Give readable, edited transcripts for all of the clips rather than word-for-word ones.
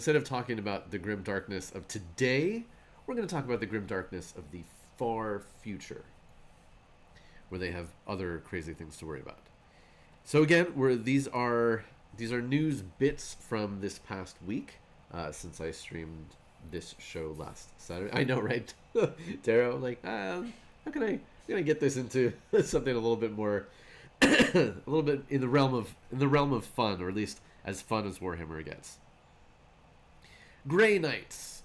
Instead of talking about the grim darkness of today, we're going to talk about the grim darkness of the far future, where they have other crazy things to worry about. So again, these are news bits from this past week, since I streamed this show last Saturday. I know, right, Darrow? Like, how can I get this into something a little bit more, a little bit in the realm of fun, or at least as fun as Warhammer gets. Grey Knights.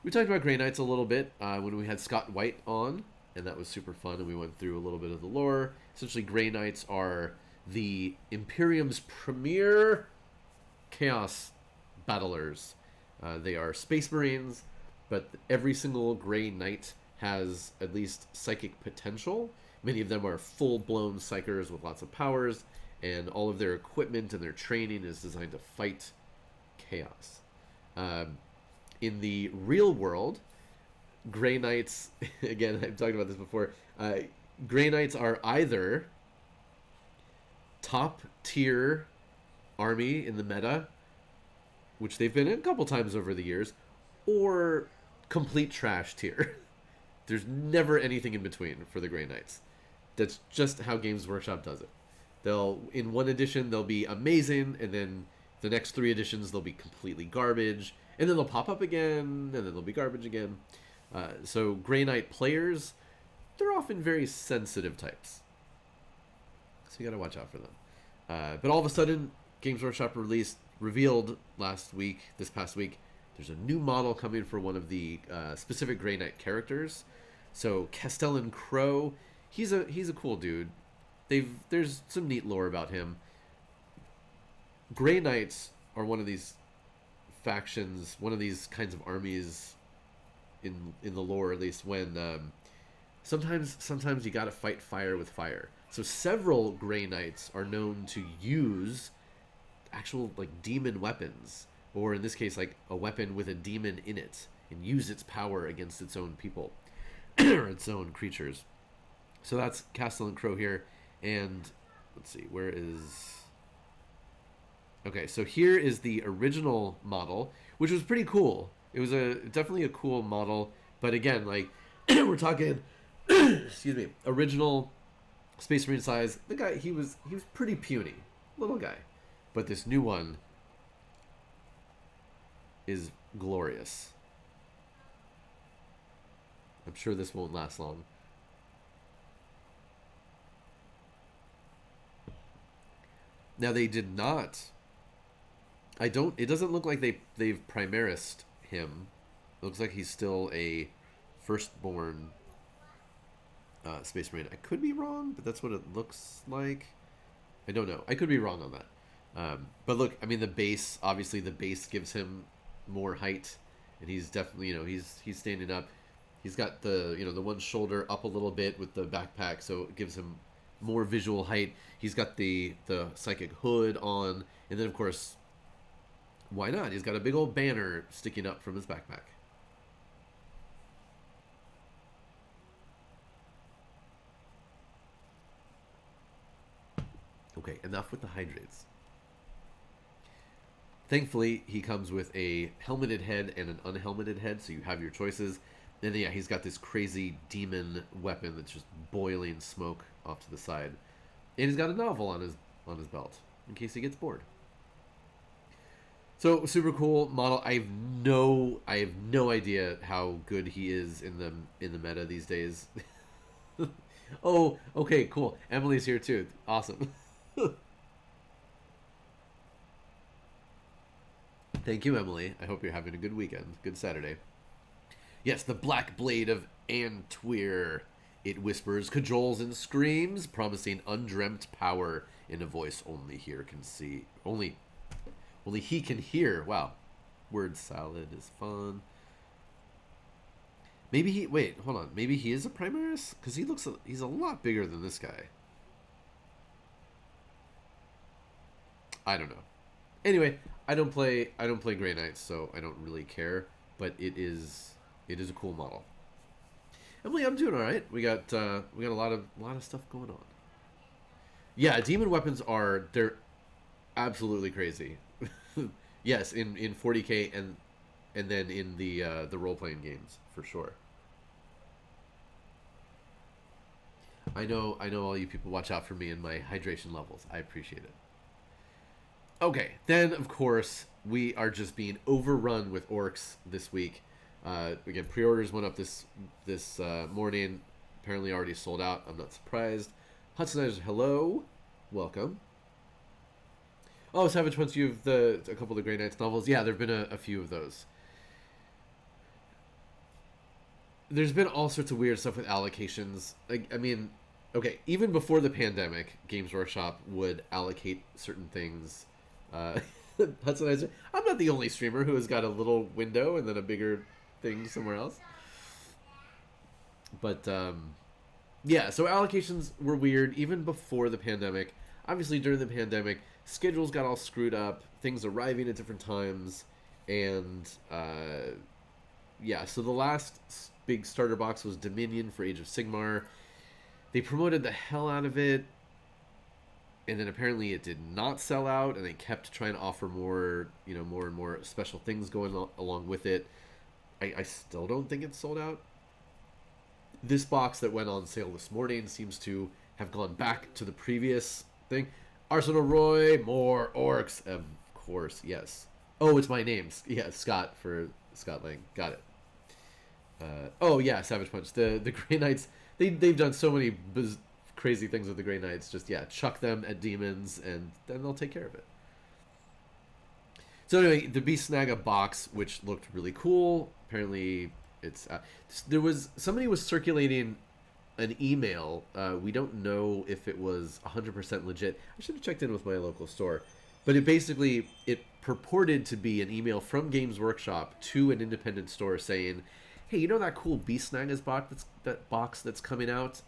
We talked about Grey Knights a little bit when we had Scott White on, and that was super fun, and we went through a little bit of the lore. Essentially, Grey Knights are the Imperium's premier chaos battlers. They are Space Marines, but every single Grey Knight has at least psychic potential. Many of them are full-blown psychers with lots of powers, and all of their equipment and their training is designed to fight chaos. In the real world, Grey Knights, again, I've talked about this before, Grey Knights are either top tier army in the meta, which they've been a couple times over the years, or complete trash tier. There's never anything in between for the Grey Knights. That's just how Games Workshop does it. In one edition, they'll be amazing, and then the next 3 editions, they'll be completely garbage, and then they'll pop up again, and then they'll be garbage again. So Grey Knight players, they're often very sensitive types. So you gotta watch out for them. But all of a sudden, Games Workshop revealed this past week, there's a new model coming for one of the specific Grey Knight characters. So Castellan Crowe, he's a cool dude. There's some neat lore about him. Grey Knights are one of these factions, one of these kinds of armies in the lore, at least, when sometimes you gotta fight fire with fire. So several Grey Knights are known to use actual like demon weapons, or in this case like a weapon with a demon in it, and use its power against its own people or its own creatures. So that's Castellan Crowe here, and let's see, where is... Okay, so here is the original model, which was pretty cool. It was definitely a cool model, but again, like, we're talking, excuse me, original Space Marine size. The guy, he was pretty puny, little guy, but this new one is glorious. I'm sure this won't last long. Now they did not. It doesn't look like they've Primarised him. It looks like he's still a firstborn Space Marine. I could be wrong, but that's what it looks like. I don't know. I could be wrong on that. But look, I mean, the base gives him more height, and he's definitely, he's standing up. He's got the one shoulder up a little bit with the backpack, so it gives him more visual height. He's got the psychic hood on, and then of course, why not? He's got a big old banner sticking up from his backpack. Okay, enough with the hydrates. Thankfully, he comes with a helmeted head and an unhelmeted head, so you have your choices. And yeah, he's got this crazy demon weapon that's just boiling smoke off to the side. And he's got a novel on his belt, in case he gets bored. So, super cool model. I have no idea how good he is in the meta these days. Oh, okay, cool. Emily's here too. Awesome. Thank you, Emily. I hope you're having a good weekend. Good Saturday. Yes, the Black Blade of Antwyr. It whispers, cajoles, and screams, promising undreamt power in a voice only he can hear. Wow. Word salad is fun. Wait, hold on. Maybe he is a Primaris? Because he's a lot bigger than this guy. I don't know. Anyway, I don't play Grey Knights, so I don't really care. But it is a cool model. Emily, I'm doing all right. We got a lot of stuff going on. Yeah, demon weapons they're absolutely crazy. Yes, in 40K and then in the role playing games for sure. I know all you people watch out for me and my hydration levels. I appreciate it. Okay, then of course we are just being overrun with orcs this week. Again, pre-orders went up this morning. Apparently already sold out. I'm not surprised. Hudsonizers, hello, welcome. Oh, Savage Punch, you have a couple of the Grey Knights novels. Yeah, there've been a few of those. There's been all sorts of weird stuff with allocations. Like, I mean, okay, even before the pandemic, Games Workshop would allocate certain things. Hudsonizer, I'm not the only streamer who has got a little window and then a bigger thing somewhere else. But yeah, so allocations were weird even before the pandemic. Obviously, during the pandemic, schedules got all screwed up, things arriving at different times, and yeah, so the last big starter box was Dominion for Age of Sigmar. They promoted the hell out of it, and then apparently it did not sell out, and they kept trying to offer more, more and more special things going along with it. I still don't think it's sold out. This box that went on sale this morning seems to have gone back to the previous thing. Arsenal Roy, more orcs, of course, yes. Oh, it's my name. Yeah, Scott for Scott Lang. Got it. Oh yeah, Savage Punch. The Grey Knights. They've done so many crazy things with the Grey Knights. Just chuck them at demons, and then they'll take care of it. So anyway, the Beast Snaggas box, which looked really cool. Apparently, it's somebody was circulating an email. We don't know if it was 100% legit. I should have checked in with my local store, but it purported to be an email from Games Workshop to an independent store saying, "Hey, you know that cool Beast Snaggas box that's coming out?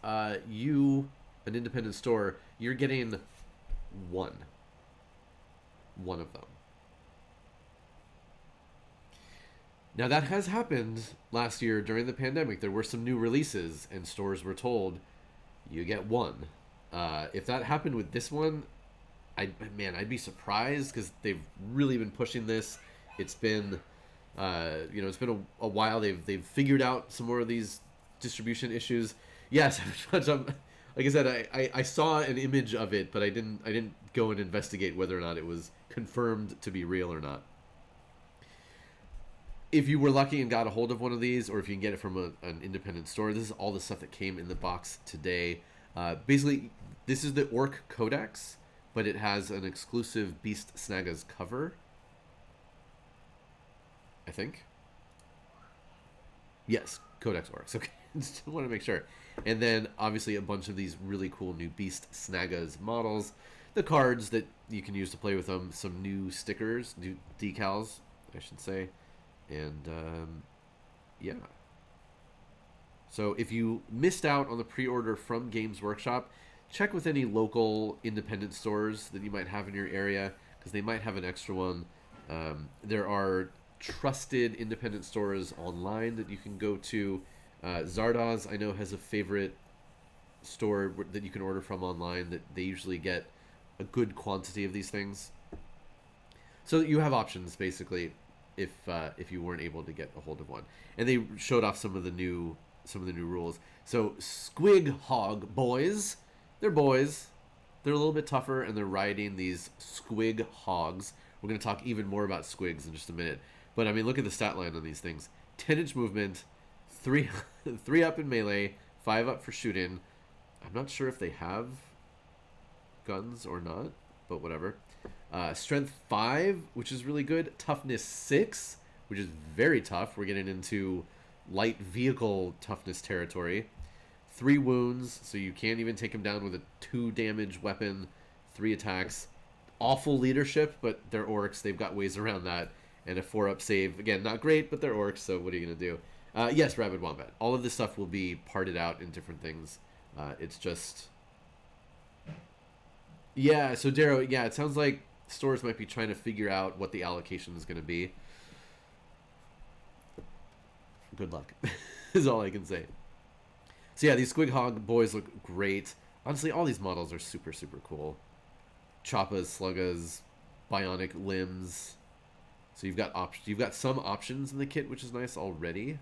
You, an independent store, you're getting one of them." Now, that has happened last year during the pandemic. There were some new releases, and stores were told, you get one. If that happened with this one, I'd be surprised, because they've really been pushing this. It's been, it's been a while. They've figured out some more of these distribution issues. Yes, like I said, I saw an image of it, but I didn't go and investigate whether or not it was confirmed to be real or not. If you were lucky and got a hold of one of these, or if you can get it from an independent store, this is all the stuff that came in the box today. Basically, this is the Orc Codex, but it has an exclusive Beast Snaggas cover, I think. Yes, Codex Orcs. Okay, just want to make sure. And then, obviously, a bunch of these really cool new Beast Snaggas models. The cards that you can use to play with them. Some new stickers, new decals, I should say. And yeah, so if you missed out on the pre-order from Games Workshop, check with any local independent stores that you might have in your area, because they might have an extra one. There are trusted independent stores online that you can go to. Zardoz, I know, has a favorite store that you can order from online, that they usually get a good quantity of these things, so that you have options, basically, if you weren't able to get a hold of one. And they showed off some of the new rules. So Squig Hog boys, they're boys. They're a little bit tougher, and they're riding these Squig Hogs. We're going to talk even more about Squigs in just a minute. But I mean, look at the stat line on these things: 10-inch movement, 3 up in melee, 5 up for shooting. I'm not sure if they have guns or not, but whatever. Strength 5, which is really good. Toughness 6, which is very tough. We're getting into light vehicle toughness territory. 3 wounds, so you can't even take him down with a 2 damage weapon. 3 attacks. Awful leadership, but they're orcs. They've got ways around that. And a 4-up save. Again, not great, but they're orcs, so what are you going to do? Yes, Rabid Wombat. All of this stuff will be parted out in different things. It's just... Yeah, so Darrow, yeah, it sounds like stores might be trying to figure out what the allocation is going to be. Good luck, is all I can say. So yeah, these Squig Hog boys look great. Honestly, all these models are super, super cool. Choppas, Sluggas, bionic limbs. So you've got some options in the kit, which is nice already.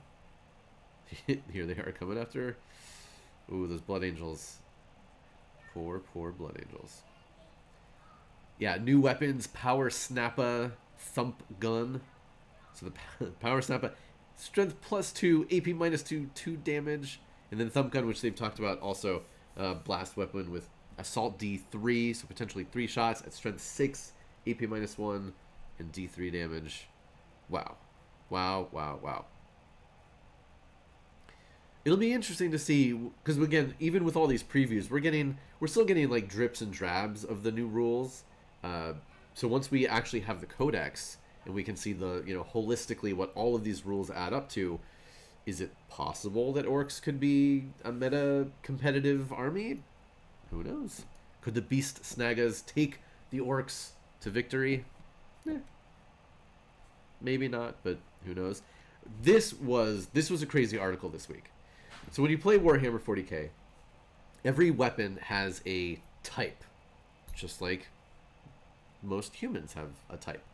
Here they are coming after. Ooh, those blood angels. Poor Blood Angels. Yeah, new weapons, Power Snappa, Thump Gun. So the Power Snappa, Strength +2, AP -2, 2 damage. And then Thump Gun, which they've talked about also, blast weapon with Assault D3, so potentially 3 shots at Strength 6, AP -1, and D3 damage. Wow. Wow, wow, wow. It'll be interesting to see, because again, even with all these previews, we're still getting like drips and drabs of the new rules. So once we actually have the Codex and we can see the, holistically what all of these rules add up to, is it possible that Orks could be a meta competitive army? Who knows? Could the Beast Snaggas take the Orks to victory? Maybe not, but who knows? This was a crazy article this week. So when you play Warhammer 40k, every weapon has a type, just like most humans have a type.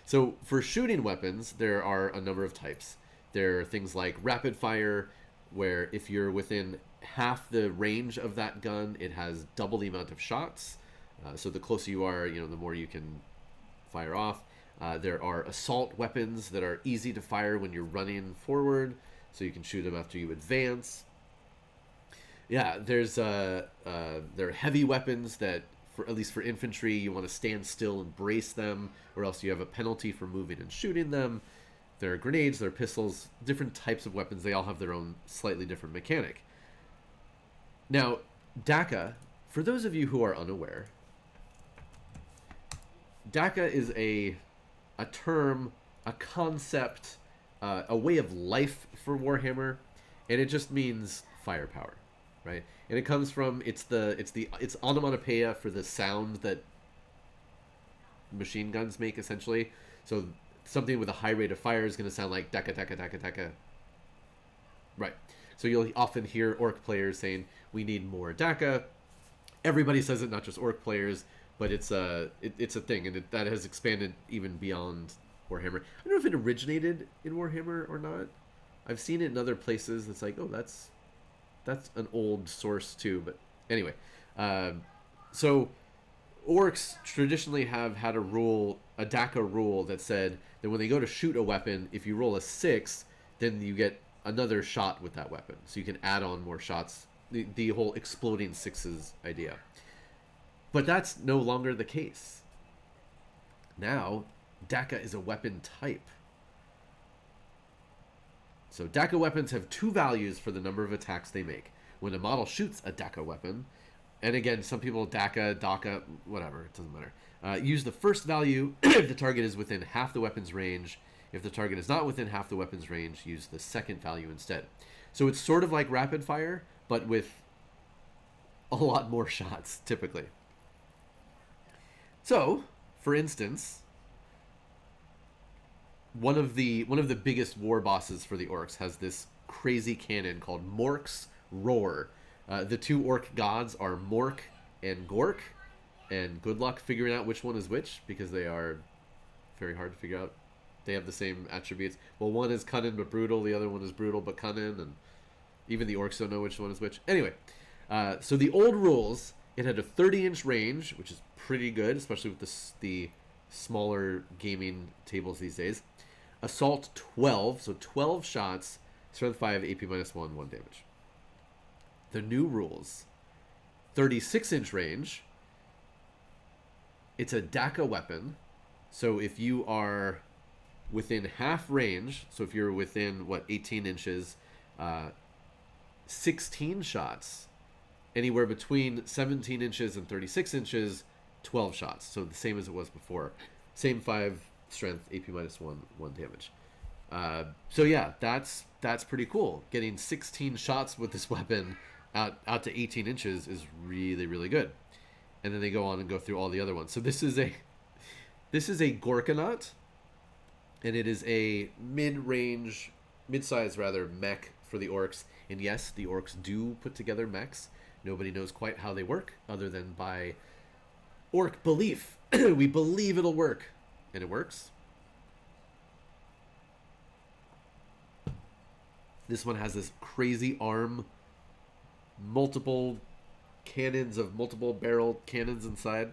So for shooting weapons, there are a number of types. There are things like rapid fire, where if you're within half the range of that gun, it has double the amount of shots. So the closer you are, the more you can fire off. There are assault weapons that are easy to fire when you're running forward, so you can shoot them after you advance. Yeah, there are heavy weapons that, at least for infantry, you want to stand still and brace them, or else you have a penalty for moving and shooting them. There are grenades, there are pistols, different types of weapons. They all have their own slightly different mechanic. Now, Dakka, for those of you who are unaware, Dakka is a term, a concept, a way of life for Warhammer, and it just means firepower, right? And it comes from it's onomatopoeia for the sound that machine guns make, essentially. So something with a high rate of fire is going to sound like Dakka, Dakka, Dakka, Dakka. Right. So you'll often hear Orc players saying, "We need more Dakka." Everybody says it, not just Orc players, but it's a thing, and that has expanded even beyond Warhammer. I don't know if it originated in Warhammer or not. I've seen it in other places. It's like, oh, that's an old source too. But anyway, so Orcs traditionally have had a Daca rule that said that when they go to shoot a weapon, if you roll a 6, then you get another shot with that weapon. So you can add on more shots. The whole exploding sixes idea. But that's no longer the case. Now, Dakka is a weapon type. So Dakka weapons have 2 values for the number of attacks they make. When a model shoots a Dakka weapon, and again, some people Daca, whatever, it doesn't matter. Use the first value if the target is within half the weapon's range. If the target is not within half the weapon's range, use the second value instead. So it's sort of like rapid fire, but with a lot more shots, typically. So, for instance, one of the biggest war bosses for the Orcs has this crazy cannon called Morx Roar. The 2 Orc gods are Mork and Gork, and good luck figuring out which one is which, because they are very hard to figure out. They have the same attributes. Well, one is cunning but brutal, the other one is brutal but cunning, and even the Orcs don't know which one is which. Anyway, so the old rules, it had a 30-inch range, which is pretty good, especially with the smaller gaming tables these days. Assault 12, so 12 shots, strength 5, AP -1, 1 damage. The new rules, 36-inch range. It's a Dakka weapon, so if you are within half range, so if you're within, 18 inches, 16 shots. Anywhere between 17 inches and 36 inches, 12 shots. So the same as it was before. Same 5 strength, AP -1, 1 damage. So yeah, that's pretty cool. Getting 16 shots with this weapon out to 18 inches is really, really good. And then they go on and go through all the other ones. So this is a Gorkanaut, and it is a mid-size mech for the Orcs. And yes, the Orcs do put together mechs. Nobody knows quite how they work, other than by Orc belief. We believe it'll work, and it works. This one has this crazy arm, multiple cannons of multiple barrel cannons inside.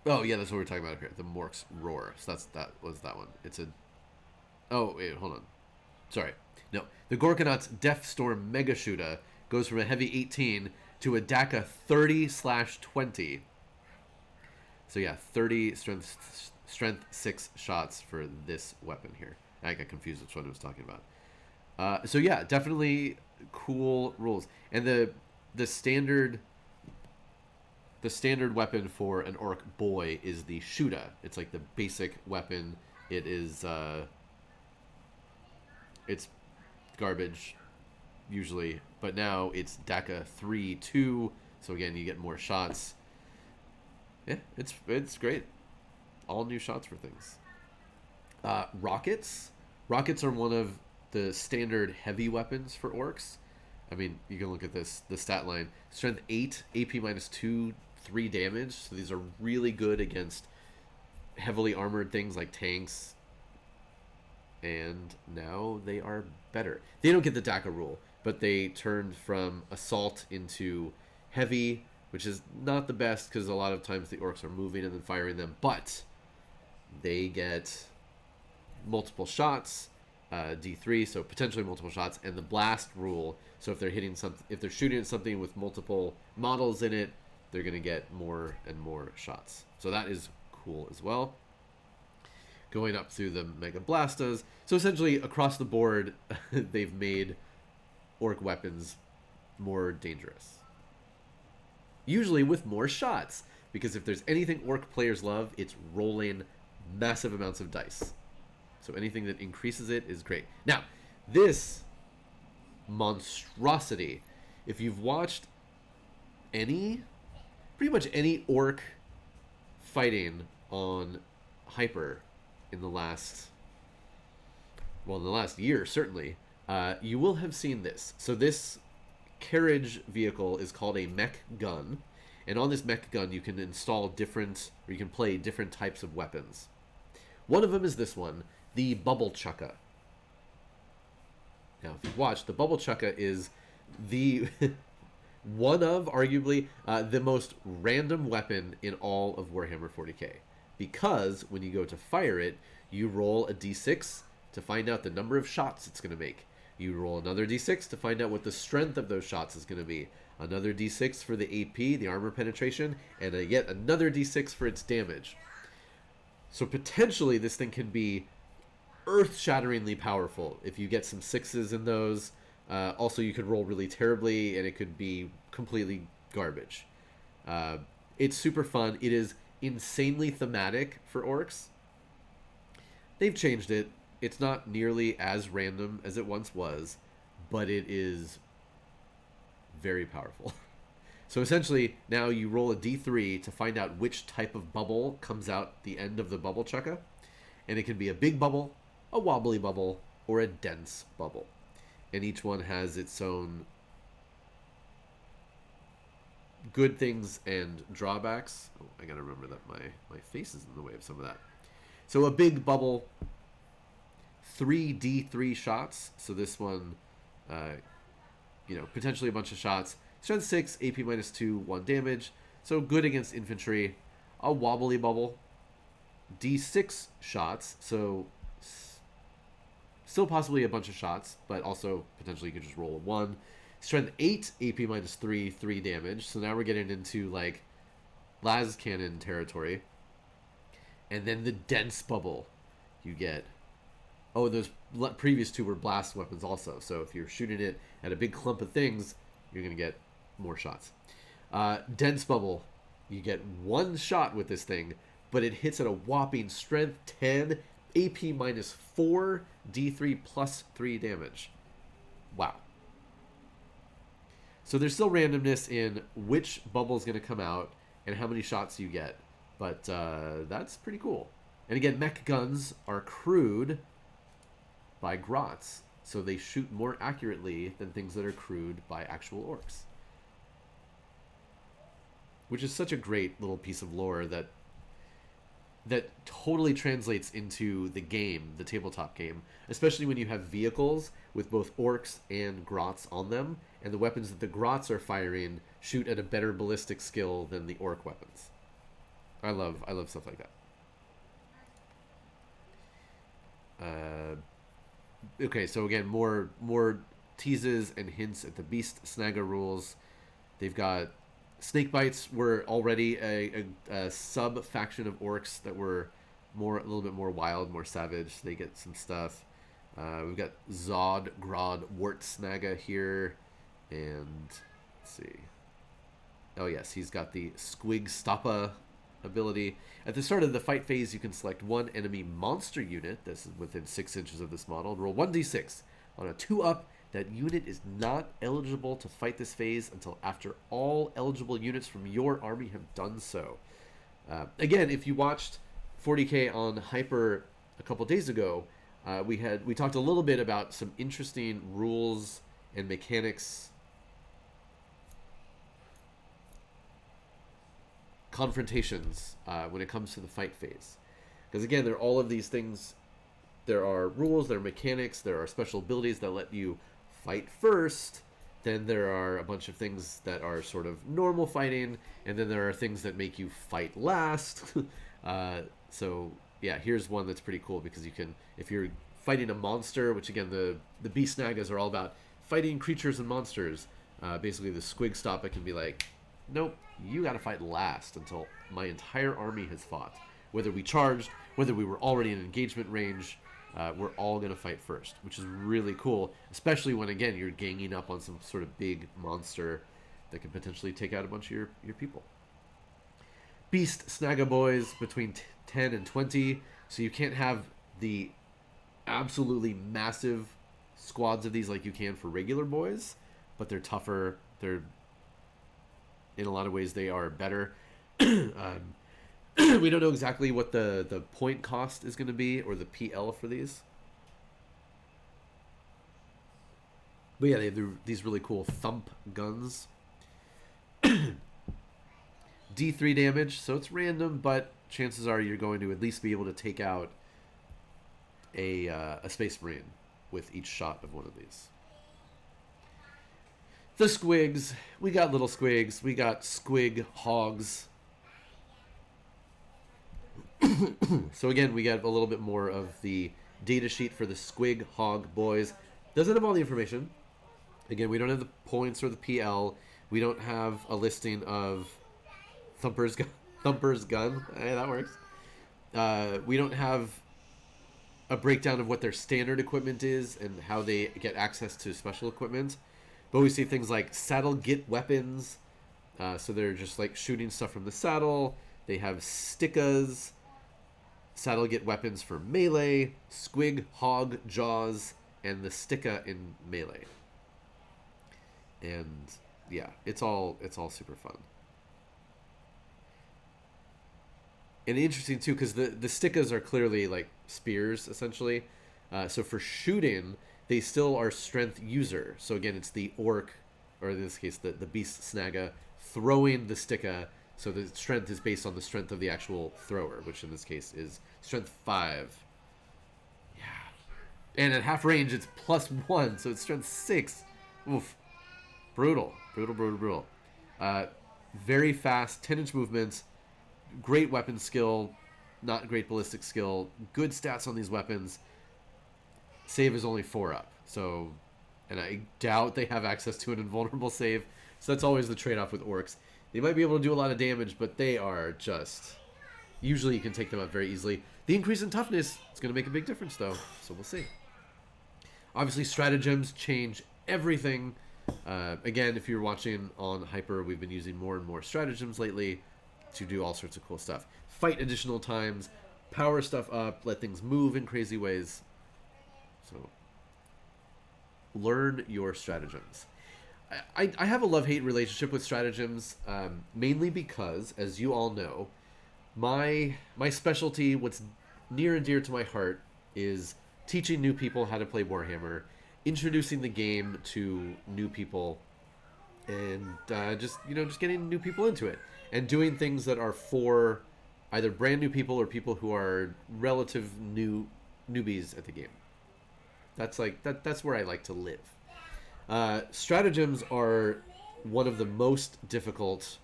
Oh yeah, that's what we're talking about up here. The Morx Roar. So that was that one. It's a. Oh wait, hold on. Sorry. No, the Gorkanaut's Deathstorm Mega Shooter goes from a heavy 18 to a Dakka 30/20. So yeah, 30 strength 6 shots for this weapon here. I got confused which one I was talking about. So yeah, definitely cool rules. And the standard weapon for an orc boy is the Shooter. It's like the basic weapon. It is it's garbage usually, but now it's Dakka 3/2. So again, you get more shots. Yeah, it's great. All new shots for things. Rockets. Rockets are one of the standard heavy weapons for orcs. I mean, you can look at this, the stat line. Strength 8, AP -2, 3 damage. So these are really good against heavily armored things like tanks. And now they are better. They don't get the Daca Rule, but they turned from assault into heavy, which is not the best because a lot of times the orcs are moving and then firing them. But they get multiple shots, D3, so potentially multiple shots, and the blast rule. So if they're hitting something, if they're shooting at something with multiple models in it, they're going to get more and more shots. So that is cool as well. Going up through the Mega Blastas. So essentially, across the board, they've made orc weapons more dangerous. Usually with more shots, because if there's anything orc players love, it's rolling massive amounts of dice. So anything that increases it is great. Now, this monstrosity, if you've watched pretty much any orc fighting on Hyper in the last year, certainly, you will have seen this. So this carriage vehicle is called a Mech Gun, and on this Mech Gun you can install you can play different types of weapons. One of them is this one, the Bubble Chukka. Now, if you've watched, the Bubble Chukka is the one of, arguably, the most random weapon in all of Warhammer 40k. Because when you go to fire it, you roll a d6 to find out the number of shots it's going to make. You roll another d6 to find out what the strength of those shots is going to be. Another d6 for the AP, the armor penetration, and yet another d6 for its damage. So potentially this thing can be earth-shatteringly powerful if you get some 6s in those. Also, you could roll really terribly, and it could be completely garbage. It's super fun. It is insanely thematic for orcs. They've changed it. It's not nearly as random as it once was, but it is very powerful. So essentially, now you roll a d3 to find out which type of bubble comes out the end of the Bubble Chukka. And it can be a big bubble, a wobbly bubble, or a dense bubble. And each one has its own good things and drawbacks. Oh, I gotta remember that my face is in the way of some of that. So a big bubble, 3d3 shots. So this one, potentially a bunch of shots. Strength 6, AP -2, 1 damage. So good against infantry. A wobbly bubble, d6 shots. So still possibly a bunch of shots, but also potentially you could just roll a 1. Strength 8, AP -3, 3 damage. So now we're getting into like las cannon territory. And then the dense bubble, you get. Oh, those previous two were blast weapons also. So if you're shooting it at a big clump of things, you're gonna get more shots. Dense bubble, you get 1 shot with this thing, but it hits at a whopping strength 10, AP -4, D3 plus 3 damage. Wow. So there's still randomness in which bubble is going to come out and how many shots you get. But that's pretty cool. And again, mech guns are crewed by grots, so they shoot more accurately than things that are crewed by actual orcs. Which is such a great little piece of lore that that totally translates into the game, the tabletop game, especially when you have vehicles with both orcs and grots on them, and the weapons that the grots are firing shoot at a better ballistic skill than the orc weapons. I love stuff like that. Okay, so again, more teases and hints at the Beast Snagga rules. They've got snake bites were already a sub faction of orcs that were a little bit more wild, more savage. They get some stuff. We've got Zod, Grod, Wart Snagga here, and let's see. Oh yes, he's got the Squig Stoppa ability. At the start of the fight phase, you can select one enemy monster unit. This is within 6 inches of this model. Roll 1d6 on a 2-up. That unit is not eligible to fight this phase until after all eligible units from your army have done so. Again, if you watched 40K on Hyper a couple days ago, we talked a little bit about some interesting rules and mechanics confrontations when it comes to the fight phase. Because again, there are all of these things. There are rules, there are mechanics, there are special abilities that let you fight first. Then there are a bunch of things that are sort of normal fighting, and then there are things that make you fight last. So yeah, here's one that's pretty cool because you can, if you're fighting a monster, which again the Beast Snaggas are all about fighting creatures and monsters. Basically, the Squig Stoppa can be like, nope, you got to fight last until my entire army has fought. Whether we charged, whether we were already in engagement range. We're all going to fight first, which is really cool, especially when, again, you're ganging up on some sort of big monster that can potentially take out a bunch of your people. Beast Snagga boys between 10 and 20, so you can't have the absolutely massive squads of these like you can for regular boys, but they're tougher. They're, in a lot of ways, they are better. We don't know exactly what the point cost is going to be, or the PL for these. But yeah, they have these really cool thump guns. D3 damage, so it's random, but chances are you're going to at least be able to take out a Space Marine with each shot of one of these. The squigs. We got little squigs. We got squig hogs. So again, we got a little bit more of the data sheet for the Squig Hog boys. Doesn't have all the information. Again, we don't have the points or the PL. We don't have a listing of Thumper's gun. Hey, that works. We don't have a breakdown of what their standard equipment is and how they get access to special equipment. But we see things like saddle get weapons. So they're just like shooting stuff from the saddle. They have stickas. Saddle get weapons for melee, squig, hog, jaws, and the sticka in melee. And yeah, it's all super fun. And interesting too, because the stickas are clearly like spears essentially. So for shooting, they still are strength user. So again, it's the orc, or in this case, the Beast Snagga throwing the sticka. So the strength is based on the strength of the actual thrower, which in this case is strength 5. Yeah. And at half range, it's +1, so it's strength 6. Oof. Brutal. Very fast, 10-inch movements, great weapon skill, not great ballistic skill, good stats on these weapons. Save is only 4 up. So, and I doubt they have access to an invulnerable save. So that's always the trade-off with orcs. They might be able to do a lot of damage, but they are just... Usually you can take them out very easily. The increase in toughness is going to make a big difference, though. So we'll see. Obviously, stratagems change everything. Again, if you're watching on Hyper, we've been using more and more stratagems lately to do all sorts of cool stuff. Fight additional times, power stuff up, let things move in crazy ways. So, learn your stratagems. I have a love-hate relationship with stratagems, mainly because, as you all know, my specialty, what's near and dear to my heart, is teaching new people how to play Warhammer, introducing the game to new people, and just getting new people into it, and doing things that are for either brand new people or people who are relative newbies at the game. That's like that's where I like to live. Stratagems are one of the most difficult,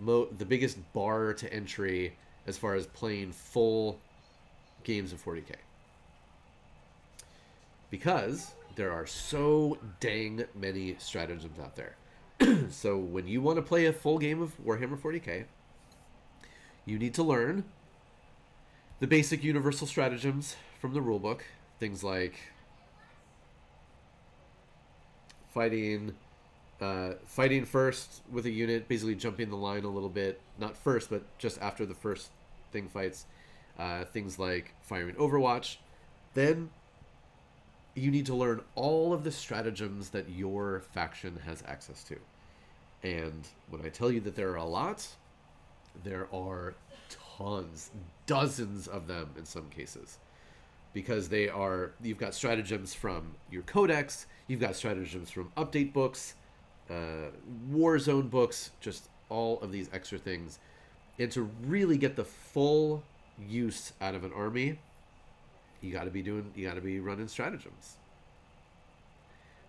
the biggest bar to entry as far as playing full games of 40k. Because there are so dang many stratagems out there. So when you want to play a full game of Warhammer 40k, you need to learn the basic universal stratagems from the rulebook. Things like fighting first with a unit, basically jumping the line a little bit. Not first, but just after the first thing fights. Things like firing Overwatch. Then you need to learn all of the stratagems that your faction has access to. And when I tell you that there are a lot, there are tons, dozens of them in some cases. Because you've got stratagems from your Codex, you've got stratagems from update books, Warzone books, just all of these extra things. And to really get the full use out of an army, you got to be running stratagems.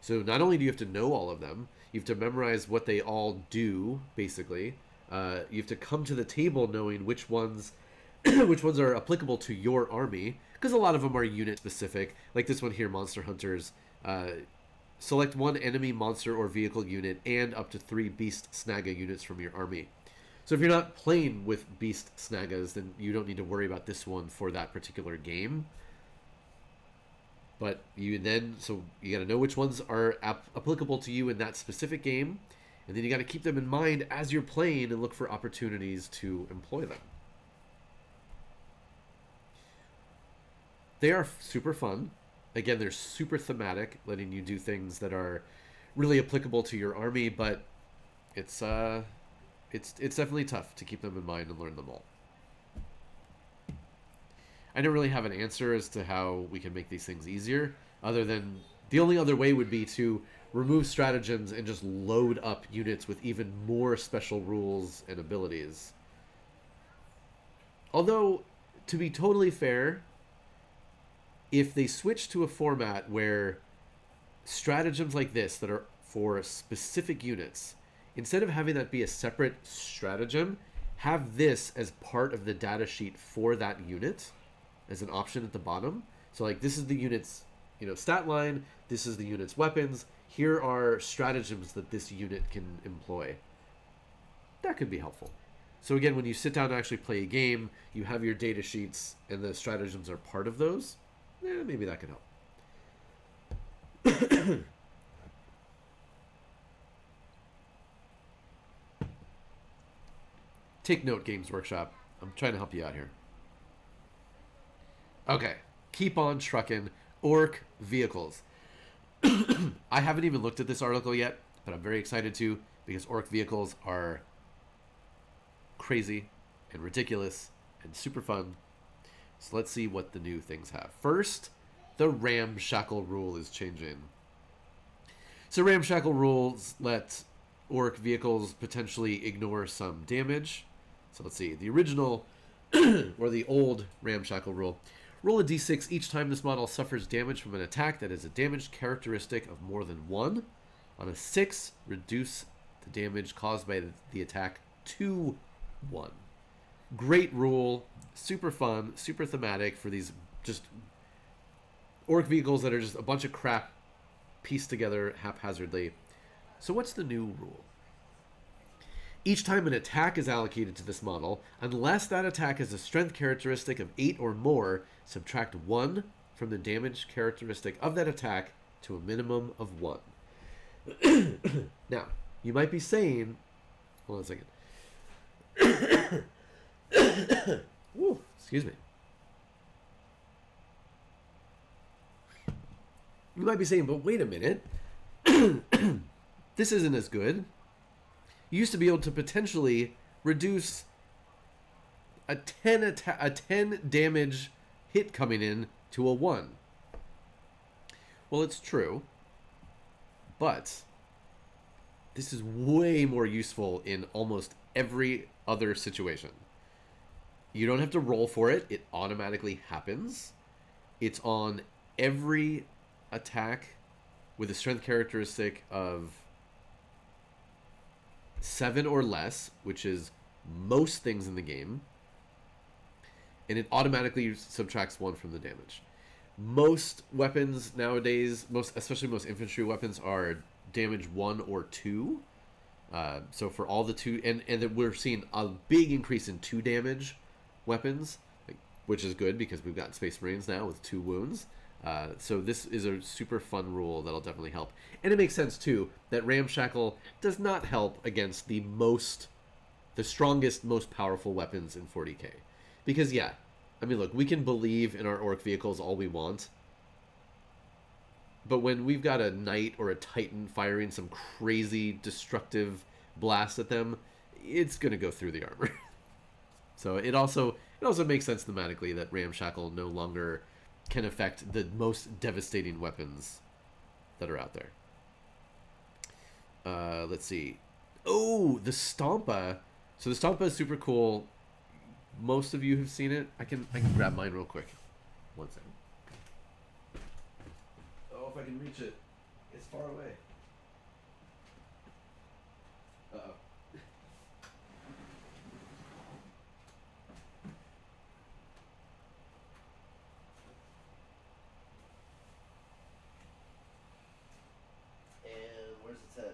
So not only do you have to know all of them, you have to memorize what they all do, basically. You have to come to the table knowing which ones are applicable to your army, because a lot of them are unit specific. Like this one here, Monster Hunters. Select one enemy monster or vehicle unit and up to 3 Beast Snagga units from your army. So if you're not playing with Beast Snaggas, then you don't need to worry about this one for that particular game. But you got to know which ones are applicable to you in that specific game, and then you got to keep them in mind as you're playing and look for opportunities to employ them. They are super fun. Again, they're super thematic, letting you do things that are really applicable to your army, but it's definitely tough to keep them in mind and learn them all. I don't really have an answer as to how we can make these things easier, other than the only other way would be to remove stratagems and just load up units with even more special rules and abilities. Although, to be totally fair, if they switch to a format where stratagems like this that are for specific units, instead of having that be a separate stratagem, have this as part of the data sheet for that unit as an option at the bottom. So like, this is the unit's stat line, this is the unit's weapons, here are stratagems that this unit can employ. That could be helpful. So again, when you sit down to actually play a game, you have your data sheets and the stratagems are part of those. Maybe that could help. Take note, Games Workshop. I'm trying to help you out here. Okay, keep on trucking. Orc vehicles. I haven't even looked at this article yet, but I'm very excited to, because orc vehicles are crazy and ridiculous and super fun. So let's see what the new things have. First, the Ramshackle rule is changing. So Ramshackle rules let orc vehicles potentially ignore some damage. So let's see. The original, or the old Ramshackle rule. Roll a d6 each time this model suffers damage from an attack that is a damage characteristic of more than 1. On a 6, reduce the damage caused by the attack to 1. Great rule, super fun, super thematic for these just orc vehicles that are just a bunch of crap pieced together haphazardly. So what's the new rule? Each time an attack is allocated to this model, unless that attack has a strength characteristic of 8 or more, subtract 1 from the damage characteristic of that attack to a minimum of 1. Now, you might be saying, hold on a second. Woo, excuse me. You might be saying, but wait a minute. This isn't as good. You used to be able to potentially reduce a 10 damage hit coming in to a 1. Well, it's true, but this is way more useful in almost every other situation. You don't have to roll for it. It automatically happens. It's on every attack with a strength characteristic of 7 or less, which is most things in the game. And it automatically subtracts 1 from the damage. Most weapons nowadays, especially most infantry weapons, are damage 1 or 2. So for all the 2, and then we're seeing a big increase in 2 damage weapons, which is good because we've got Space Marines now with 2 wounds. So this is a super fun rule that'll definitely help. And it makes sense too that Ramshackle does not help against the strongest, most powerful weapons in 40k. Because yeah, I mean look, we can believe in our Orc vehicles all we want, but when we've got a Knight or a Titan firing some crazy destructive blast at them, it's gonna go through the armor. So it also makes sense thematically that Ramshackle no longer can affect the most devastating weapons that are out there. Let's see. Oh, the Stompa. So the Stompa is super cool. Most of you have seen it. I can grab mine real quick. One second. Oh, if I can reach it. It's far away. Uh-oh. And where's its head?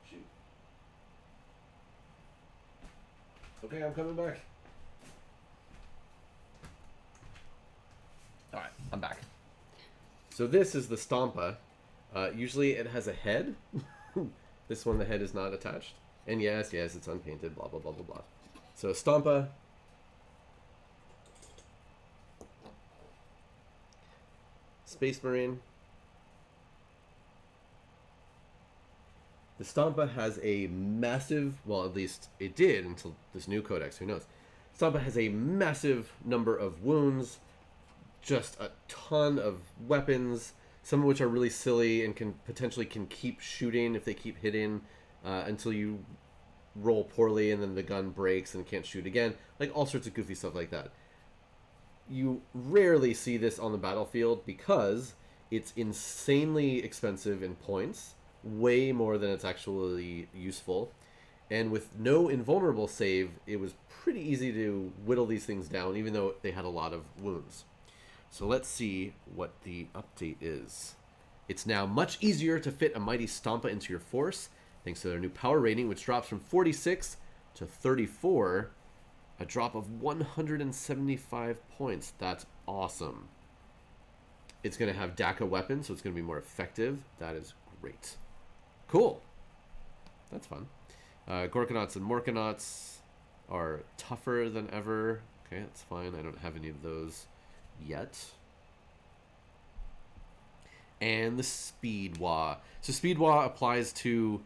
Shoot. Okay, I'm coming back. Alright, I'm back. So this is the Stompa. Usually it has a head. This one, the head is not attached. And yes, it's unpainted, blah, blah, blah, blah, blah. So Stompa. Space Marine. The Stompa has a massive, well, at least it did until this new Codex, who knows. Stompa has a massive number of wounds, just a ton of weapons, some of which are really silly and can keep shooting if they keep hitting until you roll poorly and then the gun breaks and can't shoot again. Like all sorts of goofy stuff like that. You rarely see this on the battlefield because it's insanely expensive in points, way more than it's actually useful. And with no invulnerable save, it was pretty easy to whittle these things down, even though they had a lot of wounds. So let's see what the update is. It's now much easier to fit a mighty Stompa into your force, thanks to their new power rating, which drops from 46 to 34, a drop of 175 points. That's awesome. It's going to have Dakka weapons, so it's going to be more effective. That is great. Cool. That's fun. Gorkanauts and Morkanauts are tougher than ever. Okay, that's fine. I don't have any of those yet. And the Speed WAAAGH. So Speed WAAAGH applies to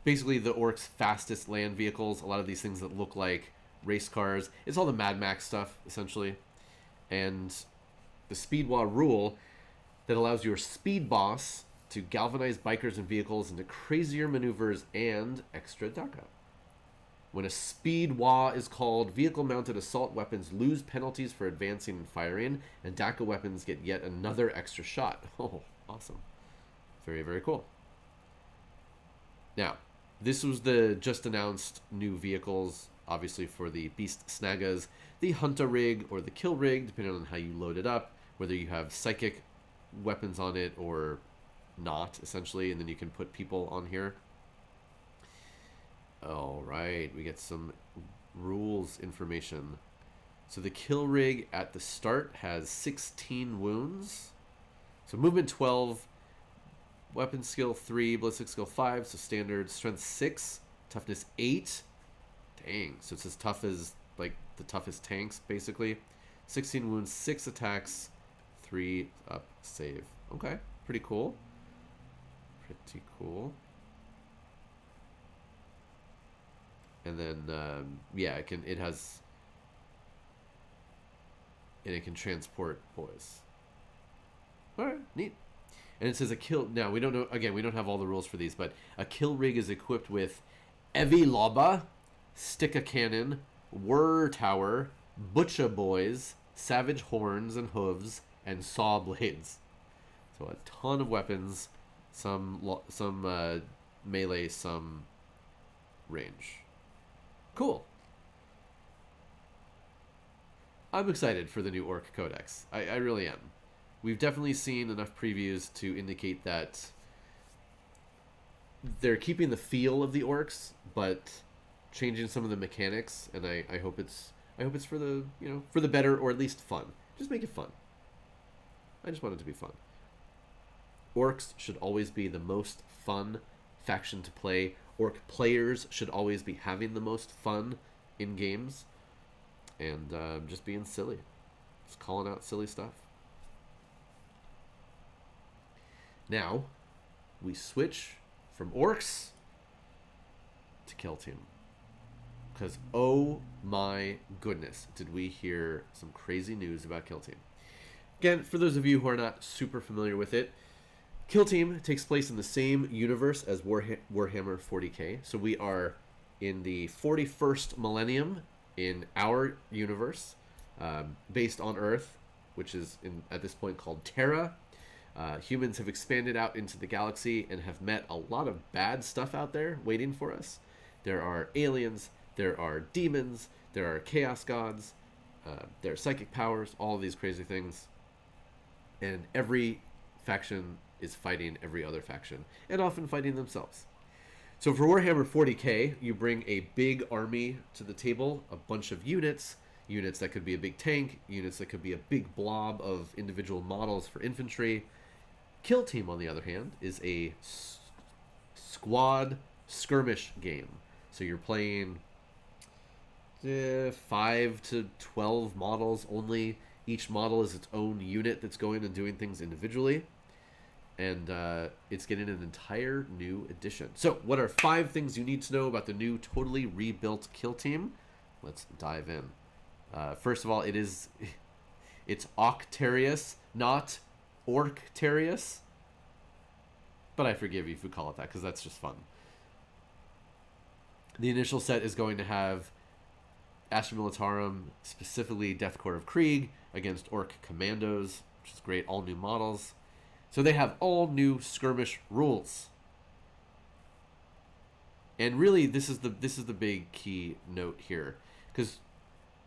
basically the Orcs' fastest land vehicles. A lot of these things that look like race cars. It's all the Mad Max stuff, essentially. And the Speed WAAAGH rule that allows your speed boss to galvanize bikers and vehicles into crazier maneuvers and extra Dakka. When a Speed WAAAGH is called, vehicle-mounted assault weapons lose penalties for advancing and firing, and Dakka weapons get yet another extra shot. Oh, awesome. Very, very cool. Now, this was the just announced new vehicles, obviously for the Beast Snaggas, the Hunter Rig or the Kill Rig, depending on how you load it up, whether you have psychic weapons on it or not, essentially, and then you can put people on here. All right, we get some rules information. So the Kill Rig at the start has 16 wounds. So movement 12, weapon skill 3, ballistic skill 5, so standard, strength 6, toughness 8. Dang, so it's as tough as like the toughest tanks, basically. 16 wounds, 6 attacks, 3 up, save. Okay, pretty cool. Pretty cool. And then, yeah, it can transport boys. All right, neat. And it says a kill. Now we don't know. Again, we don't have all the rules for these, but a Kill Rig is equipped with Evi Loba, Stick a Cannon, Whir Tower, Butcha Boys, Savage Horns and Hooves, and Saw Blades. So a ton of weapons, some melee, some range. Cool. I'm excited for the new Orc Codex. I really am. We've definitely seen enough previews to indicate that they're keeping the feel of the Orcs, but changing some of the mechanics, and I hope it's for the for the better, or at least fun. Just make it fun. I just want it to be fun. Orcs should always be the most fun faction to play. Orc players should always be having the most fun in games, and just being silly, just calling out silly stuff. Now we switch from Orcs to Kill Team. Because, oh my goodness, did we hear some crazy news about Kill Team. Again, for those of you who are not super familiar with it, Kill Team takes place in the same universe as Warhammer 40k. So we are in the 41st Millennium in our universe, based on Earth, which is at this point called Terra. Humans have expanded out into the galaxy and have met a lot of bad stuff out there waiting for us. There are aliens, there are demons, there are chaos gods, there are psychic powers, all of these crazy things. And every faction is fighting every other faction, and often fighting themselves. So for Warhammer 40k, you bring a big army to the table, a bunch of units that could be a big tank, units that could be a big blob of individual models for infantry. Kill Team, on the other hand, is a squad skirmish game. So you're playing 5 to 12 models only. Each model is its own unit that's going and doing things individually. And it's getting an entire new edition. So what are 5 things you need to know about the new totally rebuilt Kill Team? Let's dive in. First of all, it's Octarius, not Orctarius. But I forgive you if we call it that, because that's just fun. The initial set is going to have Astra Militarum, specifically Death Corps of Krieg, against Orc Commandos, which is great, all new models. So they have all new skirmish rules. And really, this is the big key note here, because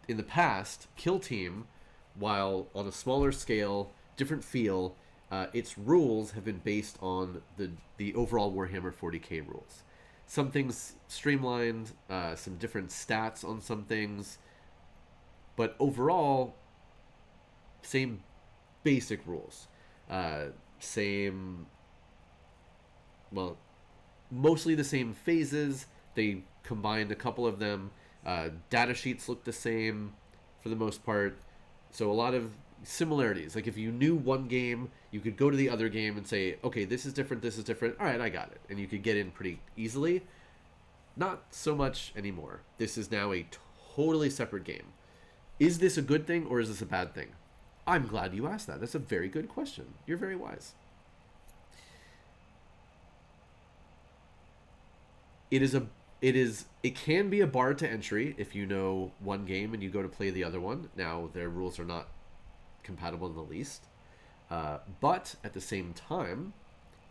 in the past, Kill Team, while on a smaller scale, different feel, its rules have been based on the overall Warhammer 40k rules. Some things streamlined, some different stats on some things, but overall, same basic rules. Mostly the same phases. They combined a couple of them. Data sheets look the same for the most part. So a lot of similarities. Like if you knew one game, you could go to the other game and say, okay, this is different, this is different. All right, I got it. And you could get in pretty easily. Not so much anymore. This is now a totally separate game. Is this a good thing or is this a bad thing? I'm glad you asked that. That's a very good question. You're very wise. It can be a bar to entry if you know one game and you go to play the other one. Now, their rules are not compatible in the least. But at the same time,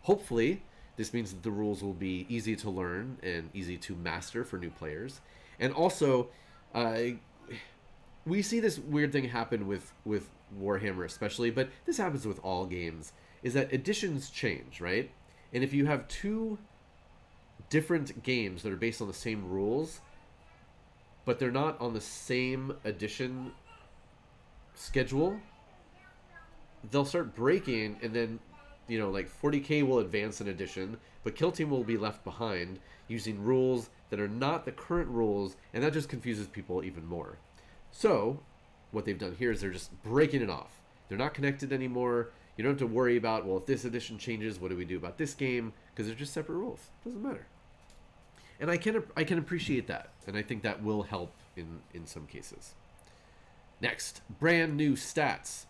hopefully, this means that the rules will be easy to learn and easy to master for new players. And also, we see this weird thing happen with Warhammer especially, but this happens with all games, is that editions change, right? And if you have 2 different games that are based on the same rules, but they're not on the same edition schedule, they'll start breaking, and then, like 40k will advance an edition, but Kill Team will be left behind using rules that are not the current rules, and that just confuses people even more. So, what they've done here is they're just breaking it off. They're not connected anymore. You don't have to worry about, well, if this edition changes, what do we do about this game? Because they're just separate rules. It doesn't matter. And I can appreciate that, and I think that will help in some cases. Next, brand new stats.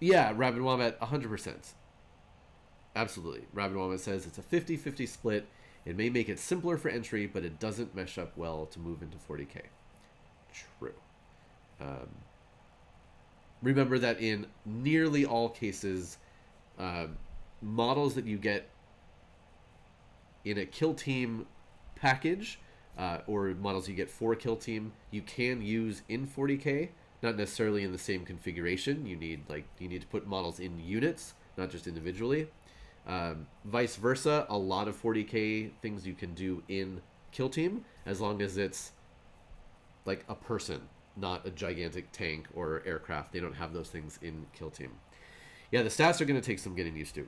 Yeah, Rabid Wombat, 100%. Absolutely. Rabid Wombat says it's a 50-50 split. It may make it simpler for entry, but it doesn't mesh up well to move into 40k. True. Remember that in nearly all cases, models that you get in a kill team package, or models you get for a kill team, you can use in 40k, not necessarily in the same configuration. You need to put models in units, not just individually. Vice versa, a lot of 40k things you can do in kill team, as long as it's like a person, not a gigantic tank or aircraft. They don't have those things in kill team. Yeah, the stats are going to take some getting used to.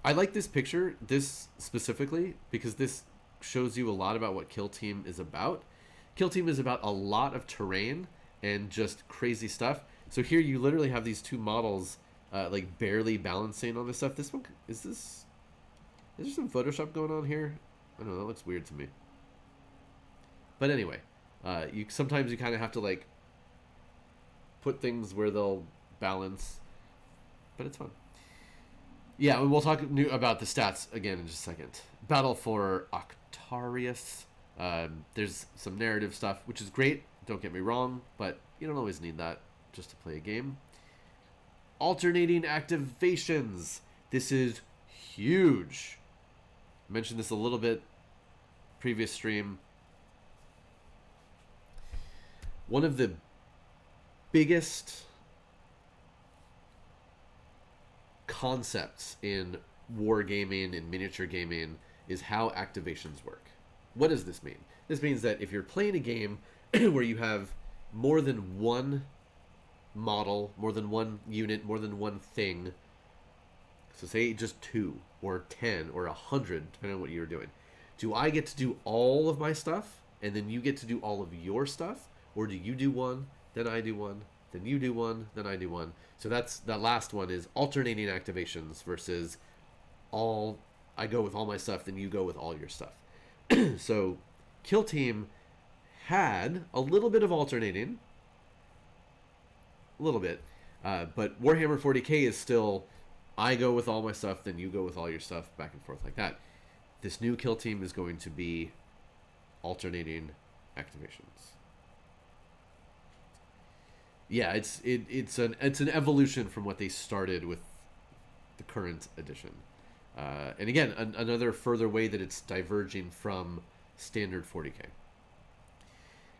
I like this picture, this specifically, because this shows you a lot about what kill team is about. Kill team is about a lot of terrain and just crazy stuff. So here you literally have these two models like barely balancing on this stuff. This one, is there some Photoshop going on here? I don't know, that looks weird to me. But anyway, sometimes you kind of have to like put things where they'll balance, but it's fun. Yeah, we'll talk about the stats again in just a second. Battle for Octarius. There's some narrative stuff, which is great, don't get me wrong, but you don't always need that just to play a game. Alternating activations. This is huge. I mentioned this a little bit previous stream. One of the biggest concepts in wargaming and miniature gaming is how activations work. What does this mean? This means that if you're playing a game where you have more than one model, more than one unit, more than one thing, so say just 2 or 10 or 100, depending on what you're doing, do I get to do all of my stuff and then you get to do all of your stuff, or do you do one, then I do one, then you do one, then I do one? So that last one is alternating activations versus I go with all my stuff, then you go with all your stuff. So Kill Team had a little bit of alternating, a little bit, but Warhammer 40k is still I go with all my stuff, then you go with all your stuff, back and forth like that. This new Kill Team is going to be alternating activations. Yeah, it's an evolution from what they started with the current edition, and again, another further way that it's diverging from standard 40k.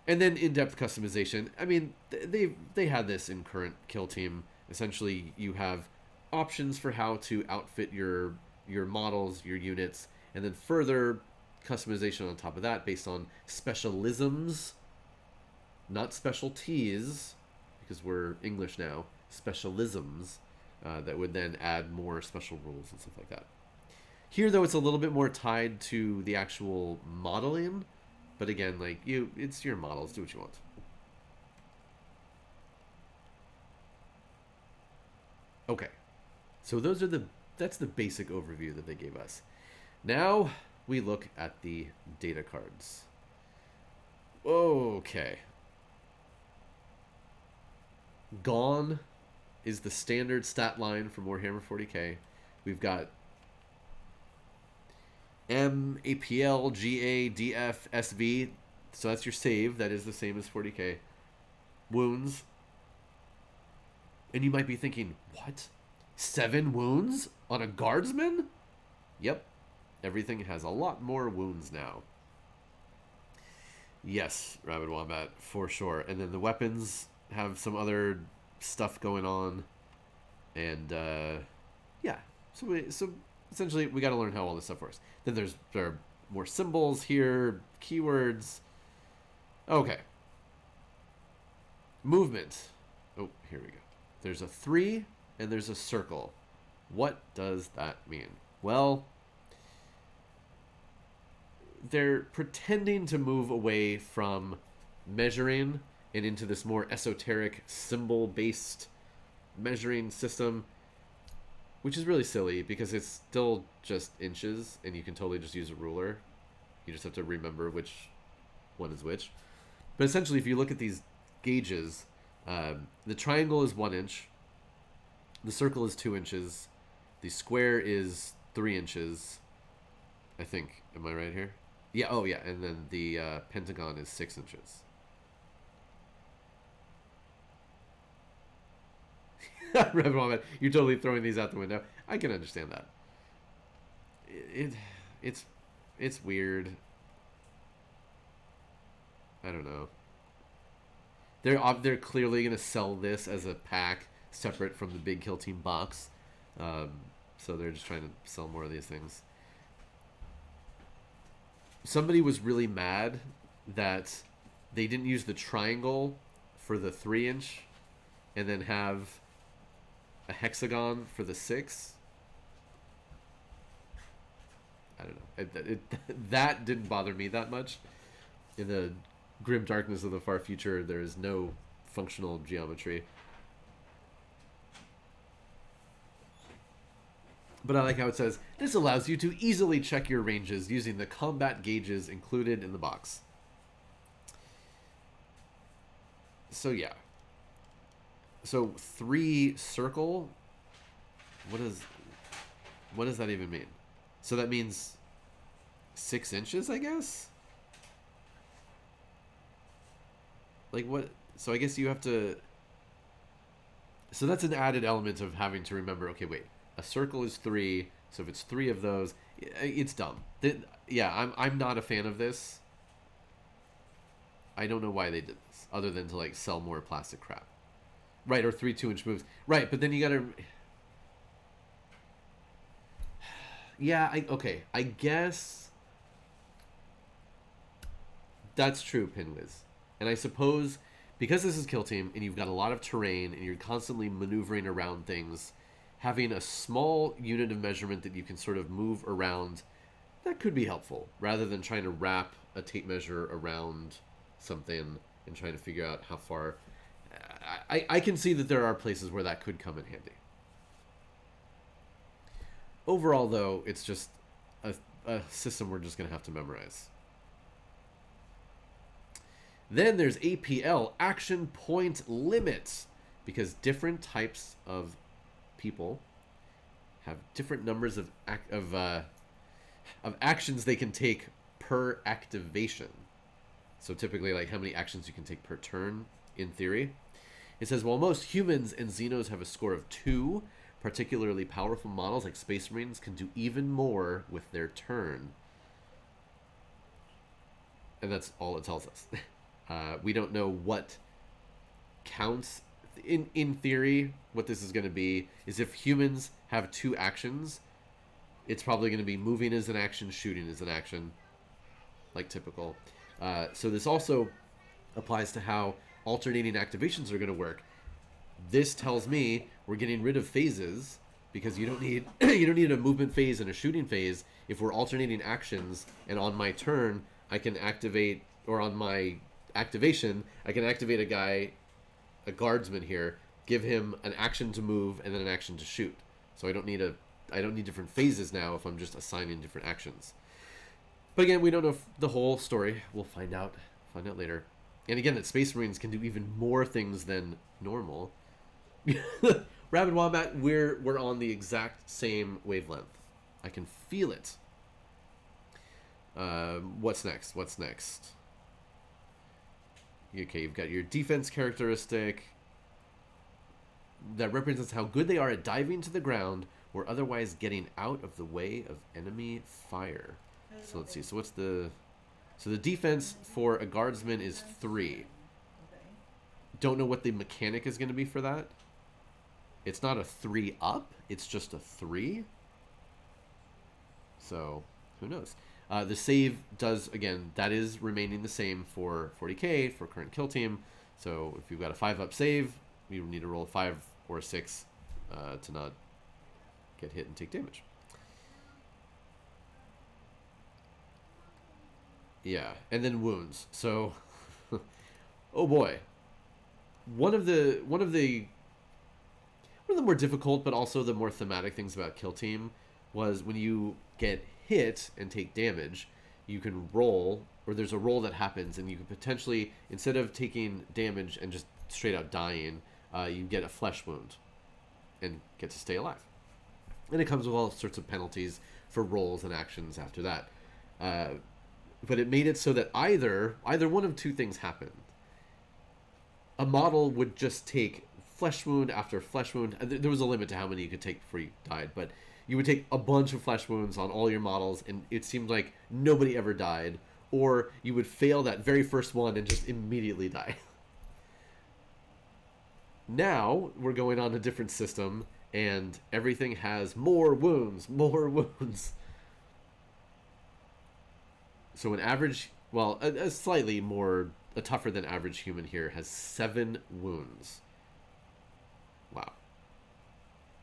And then in-depth customization. I mean, they had this in current Kill Team. Essentially, you have options for how to outfit your models, your units, and then further customization on top of that based on specialisms, not specialties, because we're English now, specialisms, that would then add more special rules and stuff like that. Here, though, it's a little bit more tied to the actual modeling, but again, like it's your models, do what you want. Okay, so that's the basic overview that they gave us. Now we look at the data cards. Okay. Gone is the standard stat line from Warhammer 40k. We've got M, APL, GA, DF, SV. So that's your save. That is the same as 40k. Wounds. And you might be thinking, what? 7 wounds on a guardsman? Yep. Everything has a lot more wounds now. Yes, Rabid Wombat, for sure. And then the weapons have some other stuff going on. And, yeah. So essentially, we got to learn how all this stuff works. Then there are more symbols here, keywords. Okay. Movement. Oh, here we go. There's a 3 and there's a circle. What does that mean? Well, they're pretending to move away from measuring and into this more esoteric symbol-based measuring system, which is really silly because it's still just inches and you can totally just use a ruler. You just have to remember which one is which. But essentially, if you look at these gauges, the triangle is 1 inch, the circle is 2 inches, the square is 3 inches, I think. Am I right here? Yeah. Oh, yeah. And then the pentagon is 6 inches. Reverend Mohammed, you're totally throwing these out the window. I can understand that. It it's it's weird. I don't know. They're clearly gonna sell this as a pack separate from the big kill team box, so they're just trying to sell more of these things. Somebody was really mad that they didn't use the triangle for the 3-inch, and then have a hexagon for the 6. I don't know. That didn't bother me that much. In the grim darkness of the far future, there is no functional geometry. But I like how it says, this allows you to easily check your ranges using the combat gauges included in the box. So yeah. So 3 circle, what does that even mean? So that means 6 inches, I guess? Like what? So I guess you have to... So that's an added element of having to remember, okay, wait. A circle is 3, so if it's 3 of those, it's dumb. Yeah, I'm not a fan of this. I don't know why they did this, other than to like sell more plastic crap. Right, or 3 2-inch moves. Right, but then you gotta... Yeah, okay. I guess... That's true, Pinwiz. And I suppose, because this is Kill Team, and you've got a lot of terrain, and you're constantly maneuvering around things, having a small unit of measurement that you can sort of move around, that could be helpful, rather than trying to wrap a tape measure around something and trying to figure out how far... I can see that there are places where that could come in handy. Overall, though, it's just a system we're just going to have to memorize. Then there's APL, Action Point Limits, because different types of people have different numbers of actions they can take per activation. So typically, like how many actions you can take per turn, in theory. It says, while most humans and Xenos have a score of 2, particularly powerful models like Space Marines can do even more with their turn. And that's all it tells us. We don't know what counts. In theory, what this is going to be is if humans have 2 actions, it's probably going to be moving as an action, shooting as an action, like typical. So this also applies to how alternating activations are going to work. This tells me we're getting rid of phases because you don't need you don't need a movement phase and a shooting phase if we're alternating actions, and on my turn I can activate, or on my activation I can activate a guardsman here, give him an action to move and then an action to shoot. So I don't need different phases now if I'm just assigning different actions. But again, we don't know the whole story. We'll find out later. And again, that Space Marines can do even more things than normal. Rabid Wombat, we're on the exact same wavelength. I can feel it. What's next? Okay, you've got your defense characteristic that represents how good they are at diving to the ground or otherwise getting out of the way of enemy fire. So let's see. So the defense for a guardsman is 3. Don't know what the mechanic is going to be for that. It's not a 3 up. It's just a 3. So who knows? The save does, again, that is remaining the same for 40k, for current kill team. So if you've got a 5 up save, you need to roll a 5 or a 6 to not get hit and take damage. Yeah, and then wounds. So, oh boy, one of the more difficult, but also the more thematic things about Kill Team was when you get hit and take damage, you can roll, or there's a roll that happens, and you can potentially, instead of taking damage and just straight out dying, you get a flesh wound and get to stay alive. And it comes with all sorts of penalties for rolls and actions after that. But it made it so that either one of two things happened. A model would just take flesh wound after flesh wound. There was a limit to how many you could take before you died, but you would take a bunch of flesh wounds on all your models, and it seemed like nobody ever died. Or you would fail that very first one and just immediately die. Now we're going on a different system, and everything has more wounds, more wounds. So an average, well, a slightly more, a tougher than average human here has 7 wounds. Wow.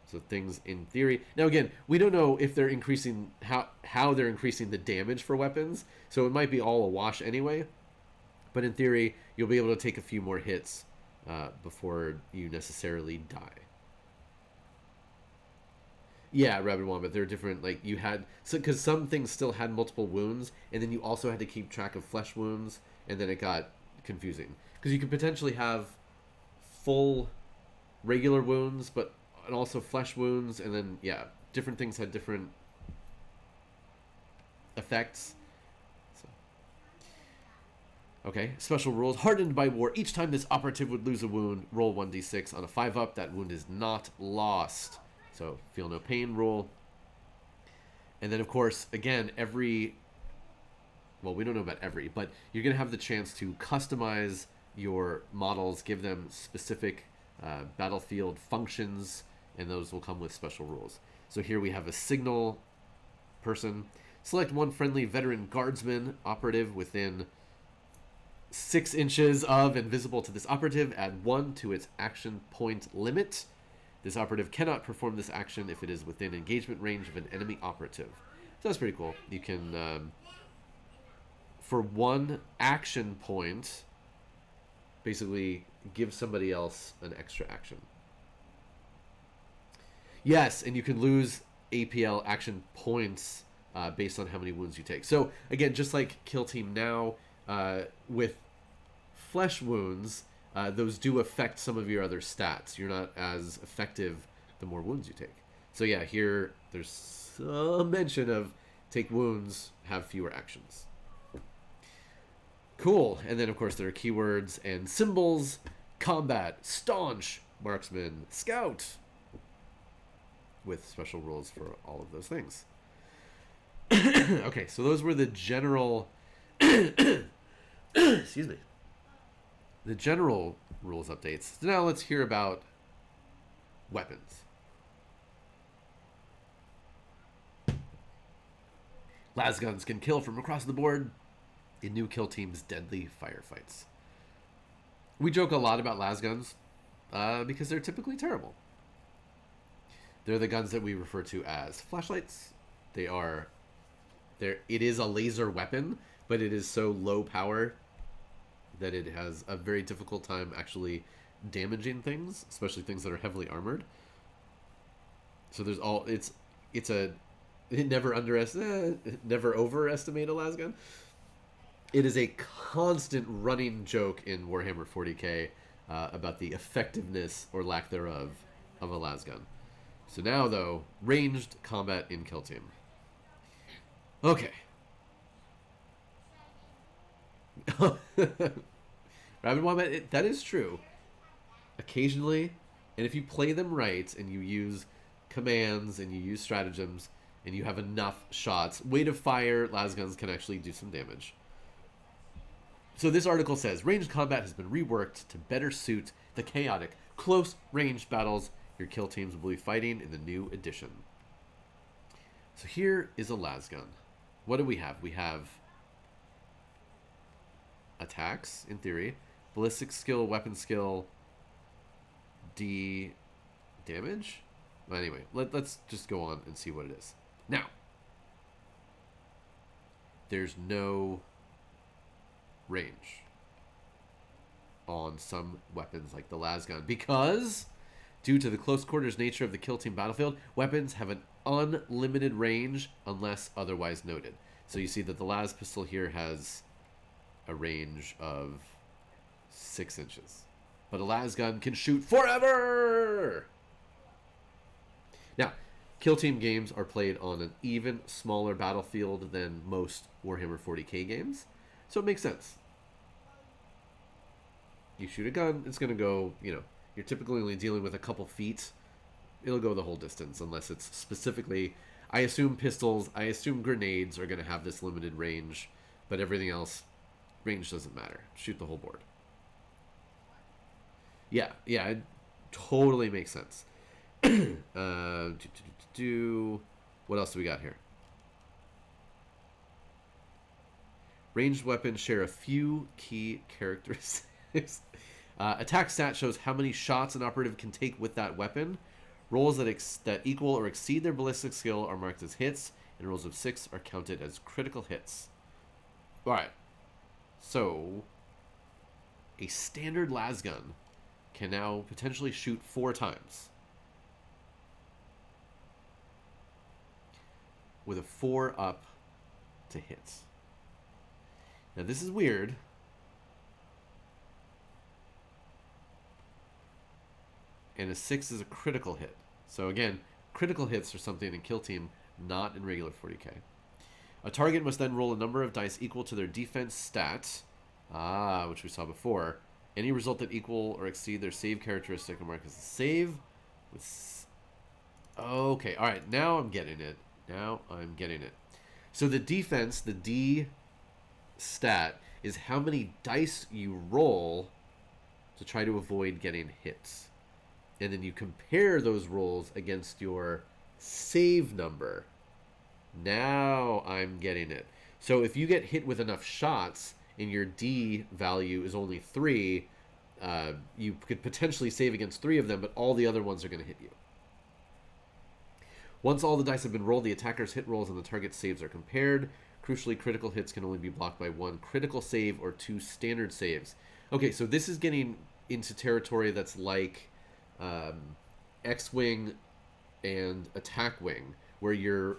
So things in theory. Now again, we don't know if they're increasing, how they're increasing the damage for weapons. So it might be all a wash anyway. But in theory, you'll be able to take a few more hits before you necessarily die. Yeah, Rabid Wombat, they're different. Like you had, so because some things still had multiple wounds, and then you also had to keep track of flesh wounds, and then it got confusing because you could potentially have full regular wounds, but and also flesh wounds, and then yeah, different things had different effects. So. Okay, special rules. Hardened by war. Each time this operative would lose a wound, roll 1d6 on a 5-up. That wound is not lost. So, feel no pain rule. And then, of course, again, well, we don't know about every, but you're going to have the chance to customize your models, give them specific battlefield functions, and those will come with special rules. So here we have a signal person. Select one friendly veteran guardsman operative within 6 inches of and visible to this operative. Add 1 to its action point limit. This operative cannot perform this action if it is within engagement range of an enemy operative. So that's pretty cool. You can, for 1 action point, basically give somebody else an extra action. Yes, and you can lose APL action points based on how many wounds you take. So again, just like Kill Team Now, with flesh wounds, those do affect some of your other stats. You're not as effective the more wounds you take. So yeah, here there's some mention of take wounds, have fewer actions. Cool. And then of course there are keywords and symbols. Combat, staunch, marksman, scout, with special rules for all of those things. Okay, so those were the general excuse me, the general rules updates. So now let's hear about weapons. Las guns can kill from across the board in new kill teams' deadly firefights. We joke a lot about las guns because they're typically terrible. They're the guns that we refer to as flashlights. It is a laser weapon, but it is so low power that it has a very difficult time actually damaging things, especially things that are heavily armored. So there's never overestimate a las gun. It is a constant running joke in Warhammer 40k about the effectiveness or lack thereof of a las gun. So now, though, ranged combat in kill team. Okay. Rabid Wombat, that is true. Occasionally, and if you play them right and you use commands and you use stratagems and you have enough shots, weight of fire, las guns can actually do some damage. So this article says, ranged combat has been reworked to better suit the chaotic, close-range battles your kill teams will be fighting in the new edition. So here is a las gun. What do we have? We have attacks, in theory, ballistic skill, weapon skill, D damage? Well, anyway, let's just go on and see what it is. Now, there's no range on some weapons like the las gun because, due to the close quarters nature of the kill team battlefield, weapons have an unlimited range unless otherwise noted. So you see that the las pistol here has a range of 6 inches, but a las gun can shoot forever. Now, Kill team games are played on an even smaller battlefield than most Warhammer 40k games, so it makes sense. You shoot a gun, it's going to go, you're typically only dealing with a couple feet. It'll go the whole distance unless it's specifically, I assume pistols, I assume grenades are going to have this limited range, but everything else, range doesn't matter. Shoot the whole board. Yeah, it totally makes sense. What else do we got here? Ranged weapons share a few key characteristics. Attack stat shows how many shots an operative can take with that weapon. Rolls that equal or exceed their ballistic skill are marked as hits, and rolls of 6 are counted as critical hits. Alright. So, a standard las gun can now potentially shoot 4 times. With a 4 up to hits. Now this is weird. And a 6 is a critical hit. So again, critical hits are something in Kill Team, not in regular 40k. A target must then roll a number of dice equal to their defense stat, which we saw before. Any result that equal or exceed their save characteristic are marked as a save. Okay, alright, now I'm getting it. So the defense, the D stat, is how many dice you roll to try to avoid getting hits. And then you compare those rolls against your save number. Now I'm getting it. So if you get hit with enough shots and your D value is only 3, you could potentially save against 3 of them, but all the other ones are going to hit you. Once all the dice have been rolled, the attacker's hit rolls and the target's saves are compared. Crucially, critical hits can only be blocked by 1 critical save or 2 standard saves. Okay, so this is getting into territory that's like X-Wing and Attack Wing, where you're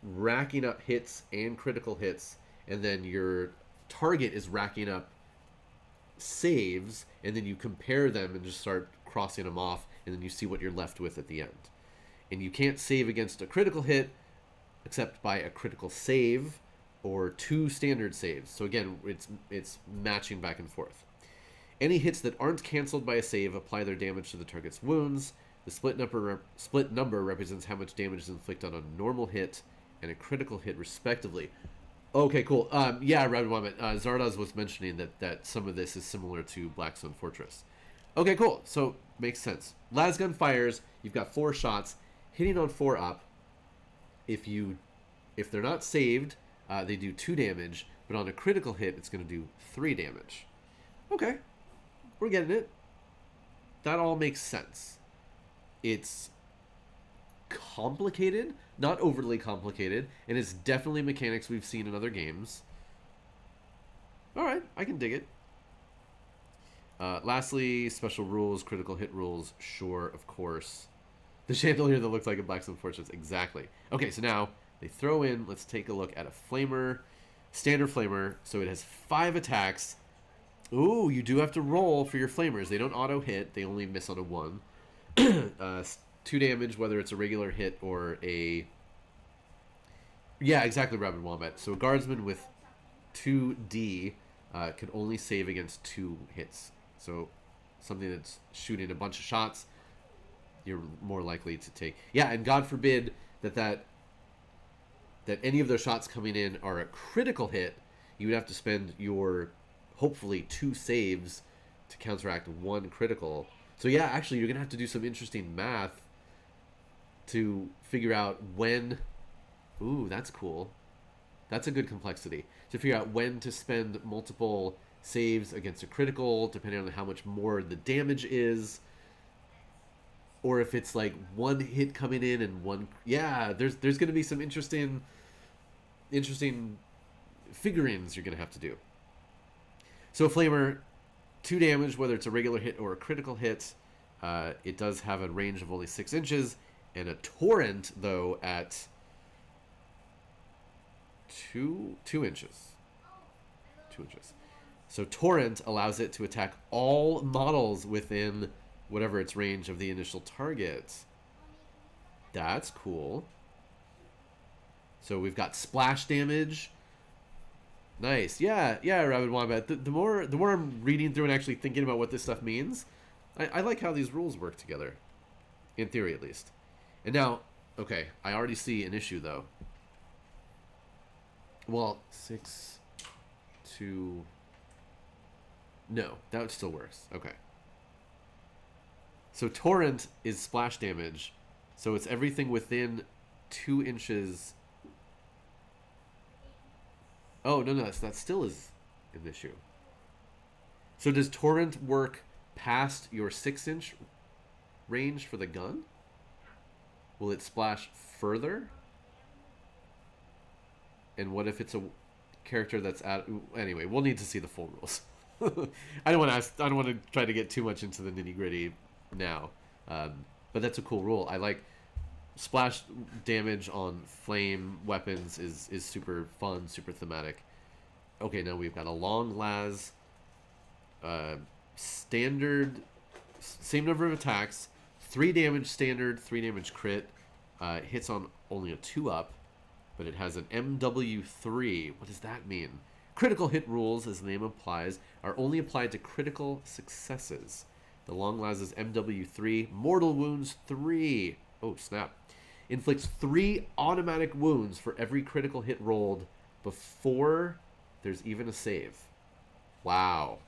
racking up hits and critical hits, and then your target is racking up saves, and then you compare them and just start crossing them off, and then you see what you're left with at the end. And you can't save against a critical hit except by a critical save or 2 standard saves. So again, it's matching back and forth. Any hits that aren't canceled by a save apply their damage to the target's wounds. The split number represents how much damage is inflicted on a normal hit and a critical hit, respectively. Okay, cool. Yeah, Rabbit Womit, Zardoz was mentioning that some of this is similar to Blackstone Fortress. Okay, cool. So, makes sense. Lasgun fires, you've got 4 shots, hitting on 4 up. If they're not saved, they do 2 damage, but on a critical hit, it's going to do 3 damage. Okay. We're getting it. That all makes sense. It's complicated, not overly complicated, and it's definitely mechanics we've seen in other games. Alright, I can dig it. Lastly, special rules, critical hit rules, sure, of course. The chandelier that looks like a Blackstone Fortress, exactly. Okay, so now they throw in, let's take a look at a flamer, standard flamer, so it has 5 attacks. Ooh, you do have to roll for your flamers. They don't auto-hit. They only miss on a 1. 2 damage, whether it's a regular hit or a... Yeah, exactly, Rabbit Wombat. So a guardsman with 2D can only save against 2 hits. So something that's shooting a bunch of shots, you're more likely to take... Yeah, and God forbid that any of those shots coming in are a critical hit. You would have to spend your... hopefully 2 saves to counteract 1 critical. So yeah, actually, you're going to have to do some interesting math to figure out when... Ooh, that's cool. That's a good complexity. To figure out when to spend multiple saves against a critical, depending on how much more the damage is. Or if it's like 1 hit coming in and 1... Yeah, there's going to be some interesting figurines you're going to have to do. So a flamer, 2 damage, whether it's a regular hit or a critical hit. It does have a range of only 6 inches. And a torrent, though, at 2 inches. 2 inches. So torrent allows it to attack all models within whatever its range of the initial target. That's cool. So we've got splash damage. Nice. Yeah, yeah, Rabbit Wombat. The more I'm reading through and actually thinking about what this stuff means, I like how these rules work together. In theory, at least. And now, okay, I already see an issue, though. Well, 6, 2... No, that still works. Okay. So Torrent is splash damage. So it's everything within 2 inches... Oh, no, that still is an issue. So does Torrent work past your 6-inch range for the gun? Will it splash further? And what if it's a character that's at... Anyway, we'll need to see the full rules. I don't want to try to get too much into the nitty-gritty now. But that's a cool rule. I like... Splash damage on flame weapons is super fun, super thematic. Okay, now we've got a long las, standard, same number of attacks, 3 damage standard, 3 damage crit, hits on only a 2-up, but it has an MW3. What does that mean? Critical hit rules, as the name implies, are only applied to critical successes. The long las is MW3, mortal wounds 3. Oh, snap. Inflicts 3 automatic wounds for every critical hit rolled before there's even a save. Wow.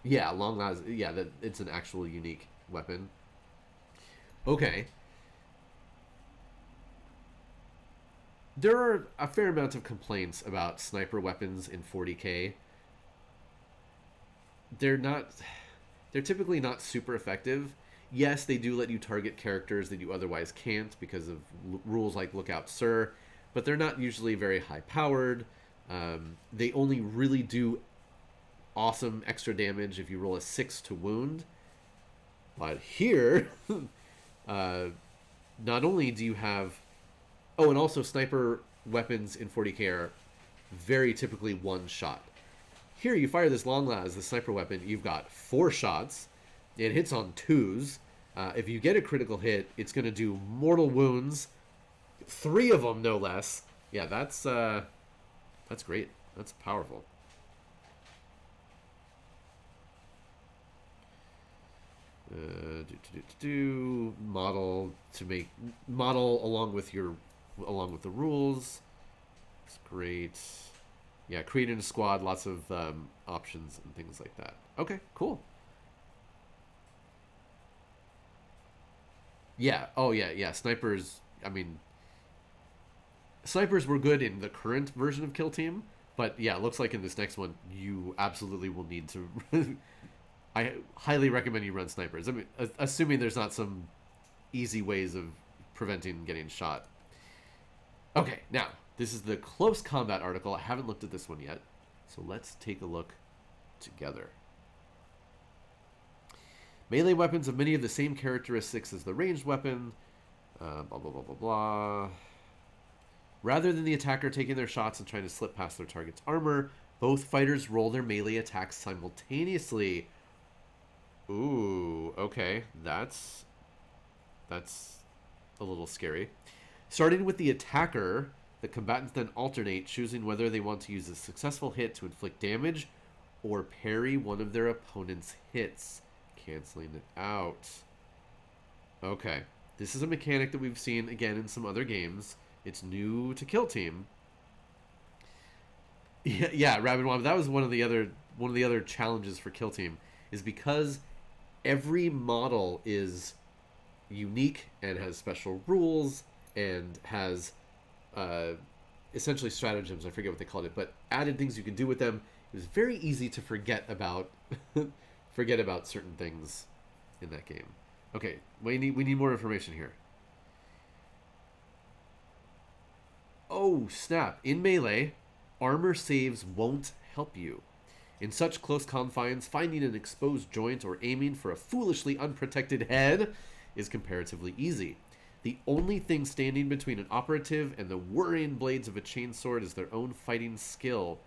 Yeah, long las. Yeah, it's an actual unique weapon. Okay. There are a fair amount of complaints about sniper weapons in 40k. They're typically not super effective. Yes, they do let you target characters that you otherwise can't because of rules like Lookout Sir, but they're not usually very high-powered. They only really do awesome extra damage if you roll a 6 to wound. But here, not only do you have... Oh, and also sniper weapons in 40k are very typically one shot. Here, you fire this long las, the sniper weapon, you've got 4 shots. It hits on 2s. If you get a critical hit, it's going to do mortal wounds. 3 of them, no less. Yeah, that's great. That's powerful. Model along with the rules. It's great. Yeah, creating a squad, lots of options and things like that. Okay, cool. Yeah. Oh, yeah. Snipers. I mean, snipers were good in the current version of Kill Team, but yeah, it looks like in this next one, you absolutely will need to. I highly recommend you run snipers. I mean, assuming there's not some easy ways of preventing getting shot. Okay, now this is the close combat article. I haven't looked at this one yet, so let's take a look together. Melee weapons have many of the same characteristics as the ranged weapon. Blah, blah, blah, blah, blah. Rather than the attacker taking their shots and trying to slip past their target's armor, both fighters roll their melee attacks simultaneously. Ooh, okay. That's a little scary. Starting with the attacker, the combatants then alternate, choosing whether they want to use a successful hit to inflict damage or parry one of their opponent's hits, canceling it out. Okay. This is a mechanic that we've seen again in some other games. It's new to Kill Team. Yeah, Rabbit Womp. That was one of the other challenges for Kill Team, is because every model is unique and has special rules and has essentially stratagems. I forget what they called it, but added things you can do with them. It was very easy to forget about certain things in that game. Okay, we need more information here. Oh, snap. In melee, armor saves won't help you. In such close confines, finding an exposed joint or aiming for a foolishly unprotected head is comparatively easy. The only thing standing between an operative and the whirring blades of a chainsword is their own fighting skill.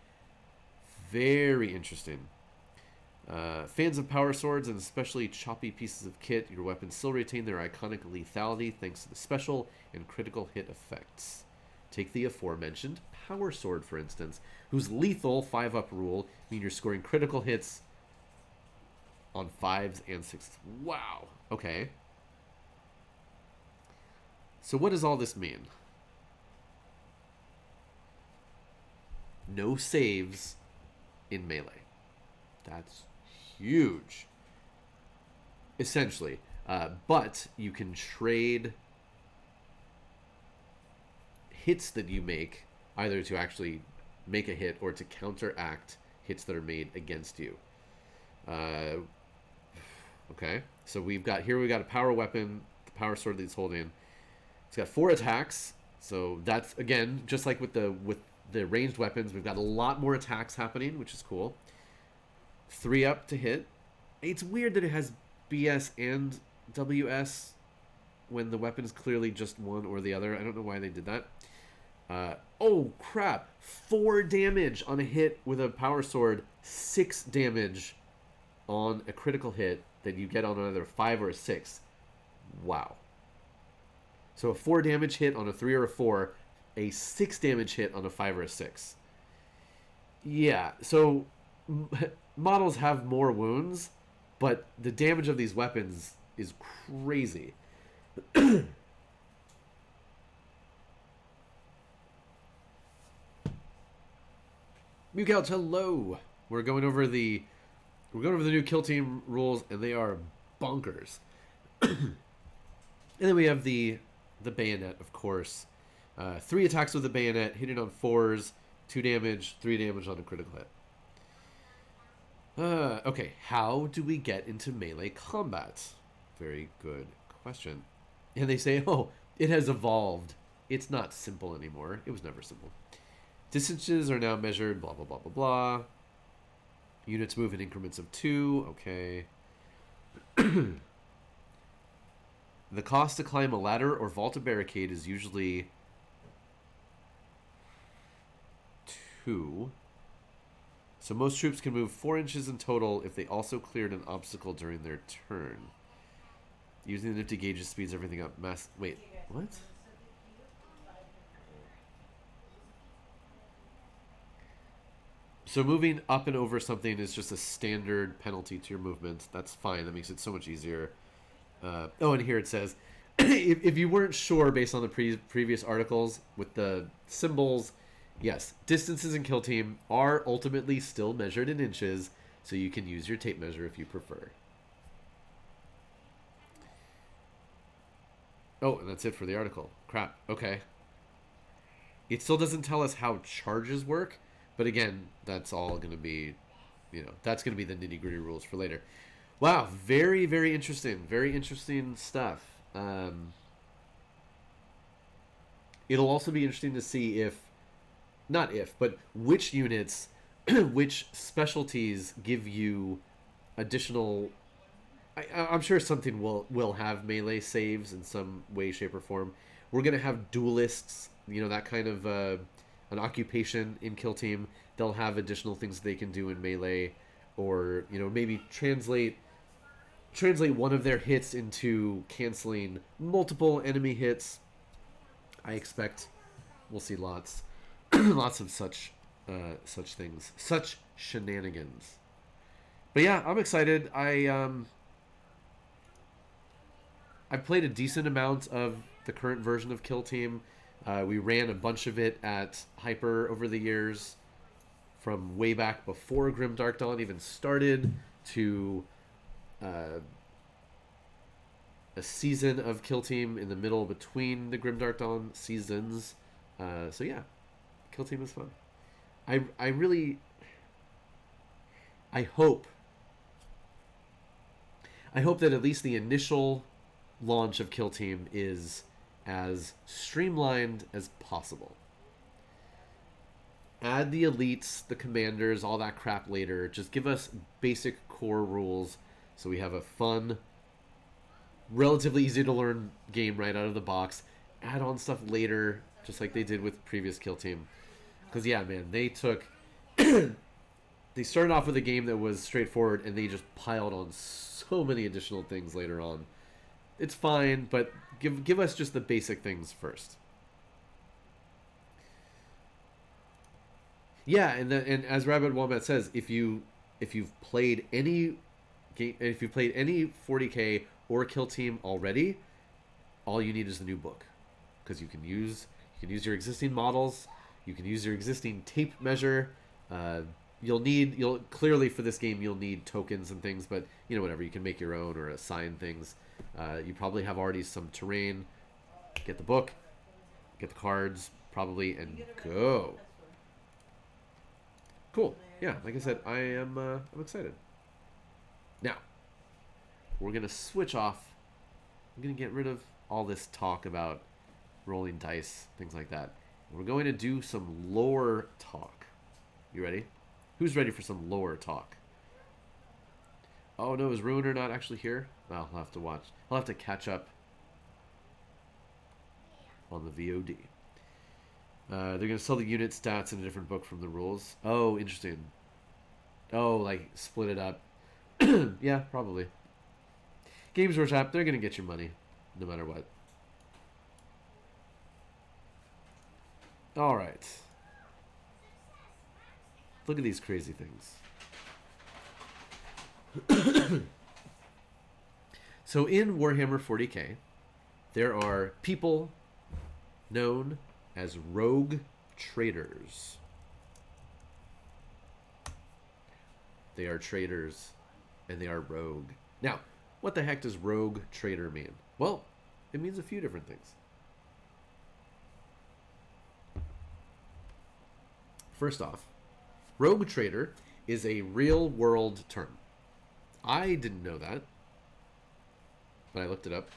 Very interesting. Fans of power swords and especially choppy pieces of kit, your weapons still retain their iconic lethality thanks to the special and critical hit effects. Take the aforementioned power sword, for instance, whose lethal 5-up rule mean you're scoring critical hits on 5s and 6s. Wow. Okay. So what does all this mean? No saves in melee. That's huge. Essentially. But you can trade hits that you make either to actually make a hit or to counteract hits that are made against you. Okay. So we've got a power weapon, the power sword that he's holding. It's got 4 attacks. So that's, again, just like with the ranged weapons, we've got a lot more attacks happening, which is cool. 3 up to hit. It's weird that it has BS and WS when the weapon is clearly just one or the other. I don't know why they did that. Oh, crap. 4 damage on a hit with a power sword. 6 damage on a critical hit that you get on either a 5 or a 6. Wow. So a 4 damage hit on a 3 or a 4. A 6 damage hit on a 5 or a 6. Yeah, so models have more wounds, but the damage of these weapons is crazy. Mukouch, hello. We're going over the new kill team rules, and they are bonkers. And then we have the bayonet, of course. 3 attacks with the bayonet, hitting on 4s, 2 damage, 3 damage on a critical hit. Okay, how do we get into melee combat? Very good question. And they say, oh, it has evolved. It's not simple anymore. It was never simple. Distances are now measured, blah, blah, blah, blah, blah. Units move in increments of 2. Okay. The cost to climb a ladder or vault a barricade is usually 2. So most troops can move 4 inches in total if they also cleared an obstacle during their turn. Using the nifty gauges speeds everything up. Wait, what? So moving up and over something is just a standard penalty to your movement. That's fine. That makes it so much easier. Oh, and here it says, if you weren't sure based on the previous articles with the symbols, yes, distances in Kill Team are ultimately still measured in inches, so you can use your tape measure if you prefer. Oh, and that's it for the article. Crap. Okay. It still doesn't tell us how charges work, but again, that's all going to be, that's going to be the nitty-gritty rules for later. Wow, very, very interesting. Very interesting stuff. It'll also be interesting to see but which units, which specialties give you additional... I'm sure something will have melee saves in some way, shape, or form. We're going to have duelists, that kind of an occupation in Kill Team. They'll have additional things they can do in melee, or, maybe translate one of their hits into canceling multiple enemy hits. I expect we'll see lots of such things, such shenanigans. But yeah, I'm excited. I've played a decent amount of the current version of Kill Team. We ran a bunch of it at Hyper over the years, from way back before Grimdark Dawn even started to a season of Kill Team in the middle between the Grimdark Dawn seasons. So yeah, Kill Team is fun. I hope that at least the initial launch of Kill Team is as streamlined as possible. Add the elites, the commanders, all that crap later. Just give us basic core rules so we have a fun, relatively easy to learn game right out of the box. Add on stuff later, just like they did with previous Kill Team. Because yeah, man, they took they started off with a game that was straightforward, and they just piled on so many additional things later on. It's fine, but give us just the basic things first. Yeah, and as Rabbit Wombat says, if you've played any game, if you've played any 40k or Kill Team already, all you need is the new book, because you can use your existing models, you can use your existing tape measure. You'll clearly for this game you'll need tokens and things, but whatever, you can make your own or assign things. You probably have already some terrain. Get the book, get the cards probably, and go. Cool. Yeah, like I said, I'm excited. Now, we're gonna switch off. I'm gonna get rid of all this talk about rolling dice, things like that. We're going to do some lore talk. You ready? Who's ready for some lore talk? Oh no, is Ruiner not actually here? I'll have to watch. I'll have to catch up on the VOD. They're going to sell the unit stats in a different book from the rules. Oh, interesting. Oh, like split it up. Yeah, probably. Games Workshop, they're going to get your money no matter what. All right. Look at these crazy things. So in Warhammer 40k, there are people known as rogue traitors. They are traitors, and they are rogue. Now, what the heck does rogue traitor mean? Well, it means a few different things. First off, rogue traitor is a real-world term. I didn't know that, but I looked it up.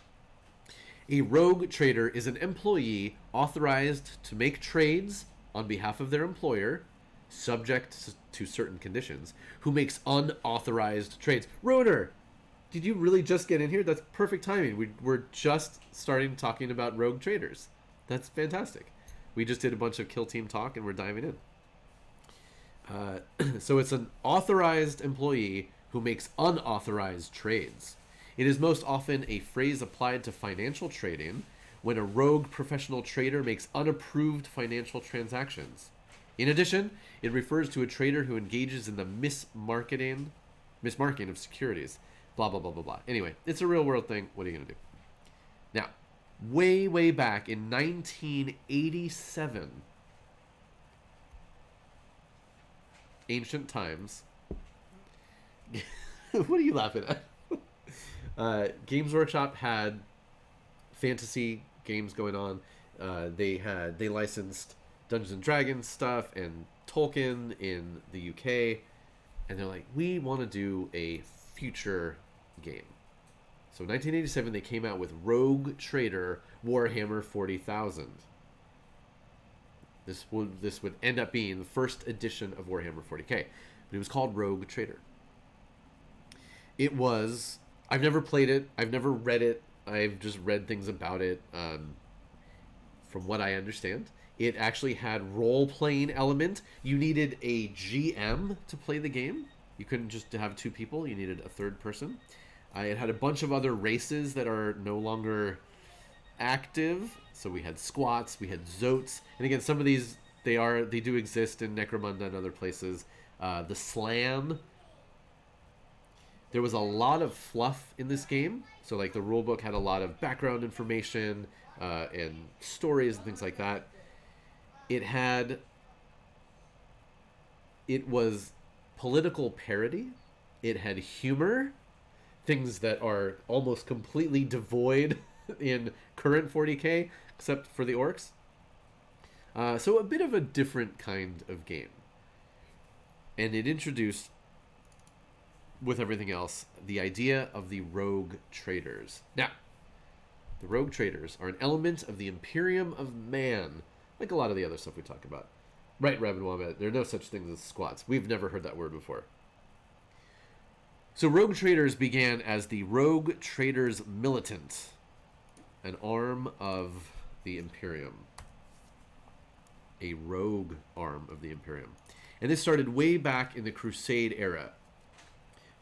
A rogue trader is an employee authorized to make trades on behalf of their employer, subject to certain conditions, who makes unauthorized trades. Ruiner, did you really just get in here? That's perfect timing. We're just starting talking about rogue traders. That's fantastic. We just did a bunch of Kill Team talk, and we're diving in. So it's an authorized employee who makes unauthorized trades. It is most often a phrase applied to financial trading when a rogue professional trader makes unapproved financial transactions. In addition, it refers to a trader who engages in the mismarking of securities. Blah, blah, blah, blah, blah. Anyway, it's a real world thing. What are you going to do? Now, way back in 1987, ancient times. What are you laughing at? Games Workshop had fantasy games going on. They licensed Dungeons and Dragons stuff and Tolkien in the UK, and they're like, we want to do a future game. So in 1987 they came out with Rogue Trader Warhammer 40,000. This would end up being the first edition of Warhammer 40k, but it was called Rogue Trader. It was... I've never played it. I've never read it. I've just read things about it. From what I understand, it actually had role-playing element. You needed a GM to play the game. You couldn't just have two people. You needed a third person. It had a bunch of other races that are no longer active. So we had squats, we had zotes, and again, some of these they do exist in Necromunda and other places. The Slan. There was a lot of fluff in this game. So like the rulebook had a lot of background information and stories and things like that. It was political parody. It had humor, things that are almost completely devoid in current 40k, except for the Orks. So a bit of a different kind of game. And it introduced, with everything else, the idea of the rogue traders. Now, the rogue traders are an element of the Imperium of Man, like a lot of the other stuff we talk about. Right, Rabbit Wombat, there are no such things as squats. We've never heard that word before. So rogue traders began as the Rogue Traders Militant, an arm of the Imperium. A rogue arm of the Imperium. And this started way back in the Crusade era.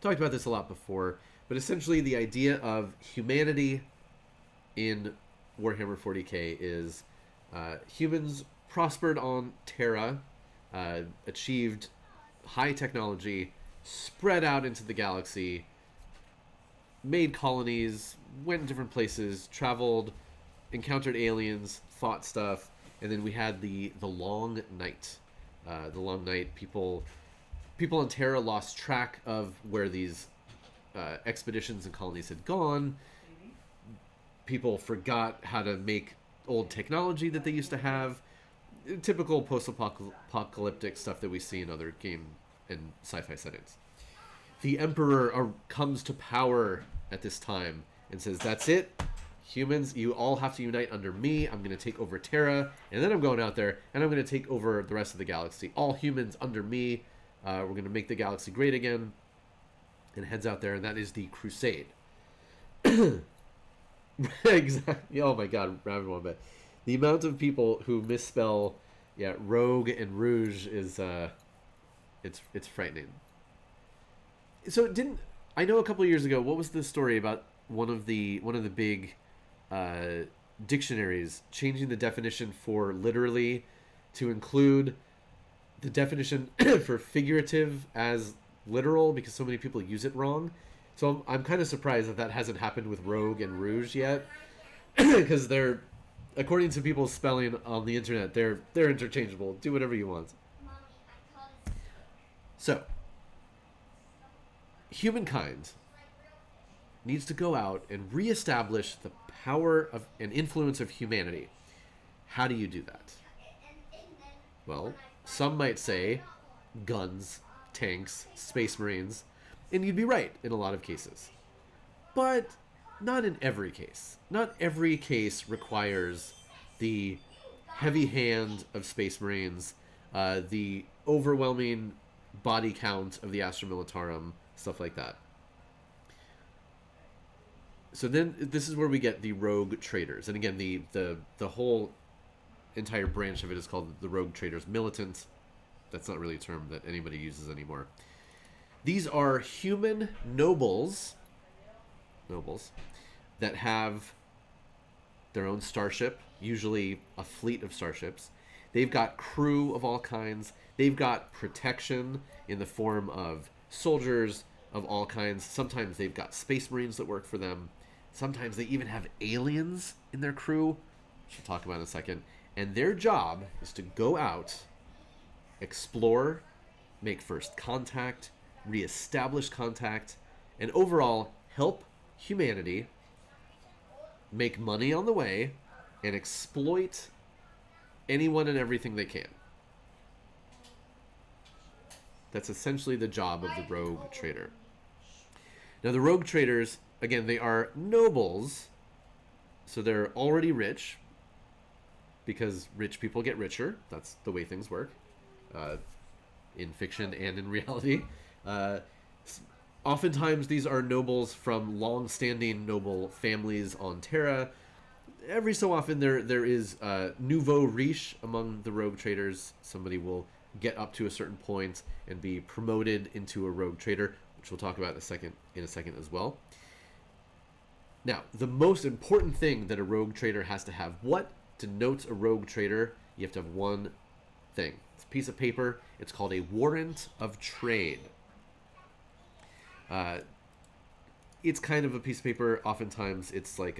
Talked about this a lot before, but essentially the idea of humanity in Warhammer 40k is humans prospered on Terra, achieved high technology, spread out into the galaxy, made colonies, went different places, traveled, encountered aliens, fought stuff, and then we had the long night. The long night, people on Terra lost track of where these expeditions and colonies had gone. People forgot how to make old technology that they used to have. Typical post-apocalyptic stuff that we see in other game and sci-fi settings. The Emperor comes to power at this time and says, that's it. Humans, you all have to unite under me. I'm going to take over Terra, and then I'm going out there, and I'm going to take over the rest of the galaxy. All humans under me. We're going to make the galaxy great again. And heads out there, and that is the Crusade. Exactly. Oh my god, rabbit one bit. The amount of people who misspell, rogue and rouge is, it's frightening. So I know a couple of years ago, what was the story about one of the big dictionaries changing the definition for literally to include the definition for figurative as literal because so many people use it wrong. So I'm kind of surprised that hasn't happened with rogue and rouge yet, because they're, according to people's spelling on the internet, they're interchangeable. Do whatever you want. So humankind needs to go out and reestablish the power of and influence of humanity. How do you do that? Well, some might say guns, tanks, space marines, and you'd be right in a lot of cases. But not in every case. Not every case requires the heavy hand of space marines, the overwhelming body count of the Astra Militarum, stuff like that. So then this is where we get the rogue traders. And again, the whole entire branch of it is called the rogue traders militant. That's not really a term that anybody uses anymore. These are human nobles that have their own starship, usually a fleet of starships. They've got crew of all kinds. They've got protection in the form of soldiers of all kinds. Sometimes they've got space marines that work for them. Sometimes they even have aliens in their crew, which we'll talk about in a second. And their job is to go out, explore, make first contact, reestablish contact, and overall help humanity make money on the way and exploit anyone and everything they can. That's essentially the job of the rogue trader. Now, the rogue traders, again, they are nobles, so they're already rich, because rich people get richer. That's the way things work, in fiction and in reality. Oftentimes, these are nobles from long-standing noble families on Terra. Every so often, there is nouveau riche among the rogue traders. Somebody will get up to a certain point and be promoted into a rogue trader, which we'll talk about in a second as well. Now, the most important thing that a rogue trader has to have, what denotes a rogue trader? You have to have one thing. It's a piece of paper. It's called a Warrant of Trade. It's kind of a piece of paper. Oftentimes, it's like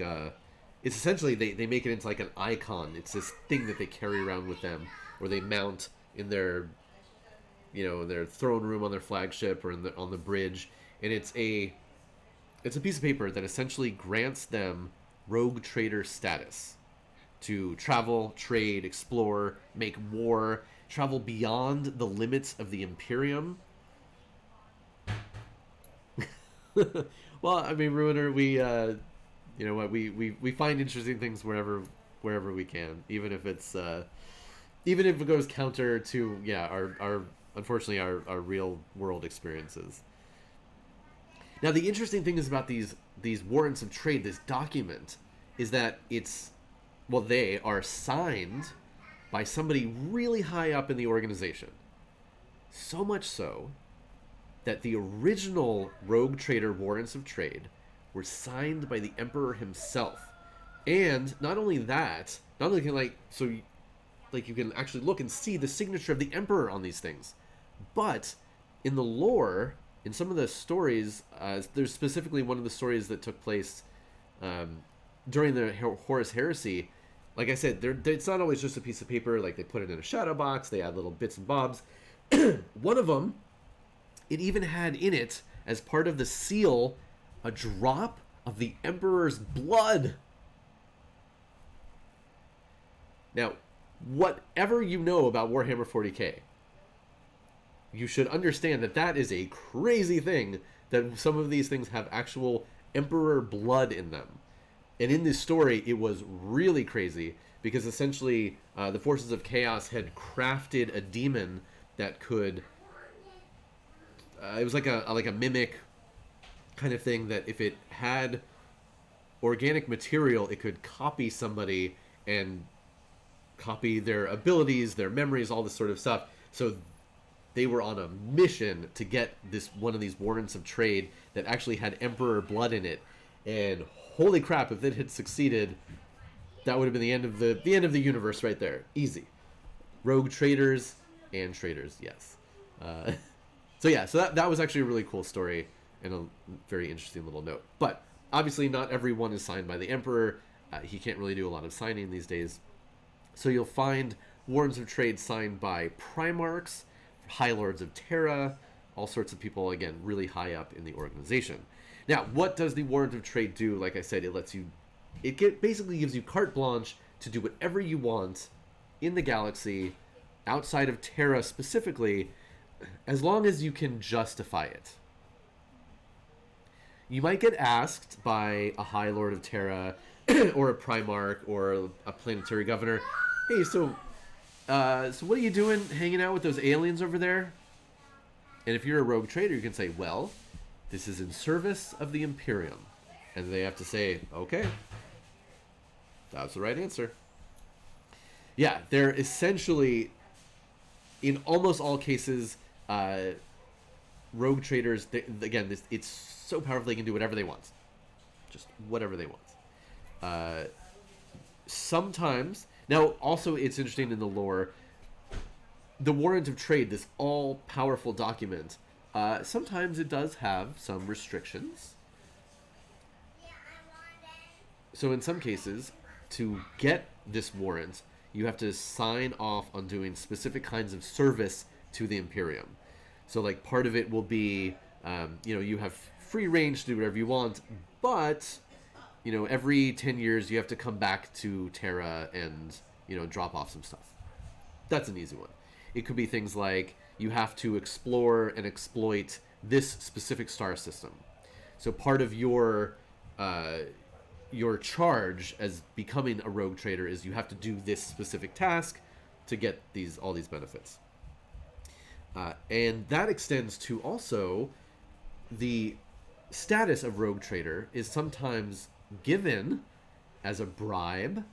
it's essentially, they make it into like an icon. It's this thing that they carry around with them, or they mount in their, their throne room on their flagship or on the bridge. And it's a piece of paper that essentially grants them rogue trader status to travel, trade, explore, make war, travel beyond the limits of the Imperium. Well, I mean, Ruiner, we find interesting things wherever we can, even if it goes counter to our unfortunately our real world experiences. Now, the interesting thing is about these warrants of trade, this document, is that they are signed by somebody really high up in the organization. So much so that the original rogue trader warrants of trade were signed by the emperor himself. And not only that, not only can like you can actually look and see the signature of the emperor on these things, but in the lore, in some of the stories, there's specifically one of the stories that took place during the Horus Heresy. Like I said, it's not always just a piece of paper. Like, they put it in a shadow box, they add little bits and bobs. One of them, it even had in it, as part of the seal, a drop of the Emperor's blood. Now, whatever you know about Warhammer 40k, you should understand that that is a crazy thing, that some of these things have actual Emperor blood in them. And in this story, it was really crazy, because essentially the forces of chaos had crafted a demon that could... it was like a mimic kind of thing, that if it had organic material, it could copy somebody and copy their abilities, their memories, all this sort of stuff. So they were on a mission to get this one of these warrants of trade that actually had Emperor blood in it. And holy crap, if it had succeeded, that would have been the end of the universe right there. Easy. Rogue traders and traitors, yes. So that was actually a really cool story and a very interesting little note. But obviously not everyone is signed by the Emperor. He can't really do a lot of signing these days. So you'll find warrants of trade signed by Primarchs, High Lords of Terra, all sorts of people, again, really high up in the organization. Now, what does the Warrant of Trade do? Like I said, basically gives you carte blanche to do whatever you want in the galaxy, outside of Terra specifically, as long as you can justify it. You might get asked by a High Lord of Terra or a Primarch or a planetary governor, hey, so what are you doing hanging out with those aliens over there? And if you're a rogue trader, you can say, well, this is in service of the Imperium. And they have to say, okay, that's the right answer. Yeah, they're essentially, in almost all cases, rogue traders, it's so powerful they can do whatever they want. Just whatever they want. Sometimes, now also it's interesting in the lore, the Warrant of Trade, this all-powerful document, sometimes it does have some restrictions. So in some cases, to get this warrant, you have to sign off on doing specific kinds of service to the Imperium. So like part of it will be, you have free range to do whatever you want, but every 10 years you have to come back to Terra and, drop off some stuff. That's an easy one. It could be things like you have to explore and exploit this specific star system. So part of your charge as becoming a rogue trader is you have to do this specific task to get all these benefits. And that extends to also the status of rogue trader is sometimes given as a bribe,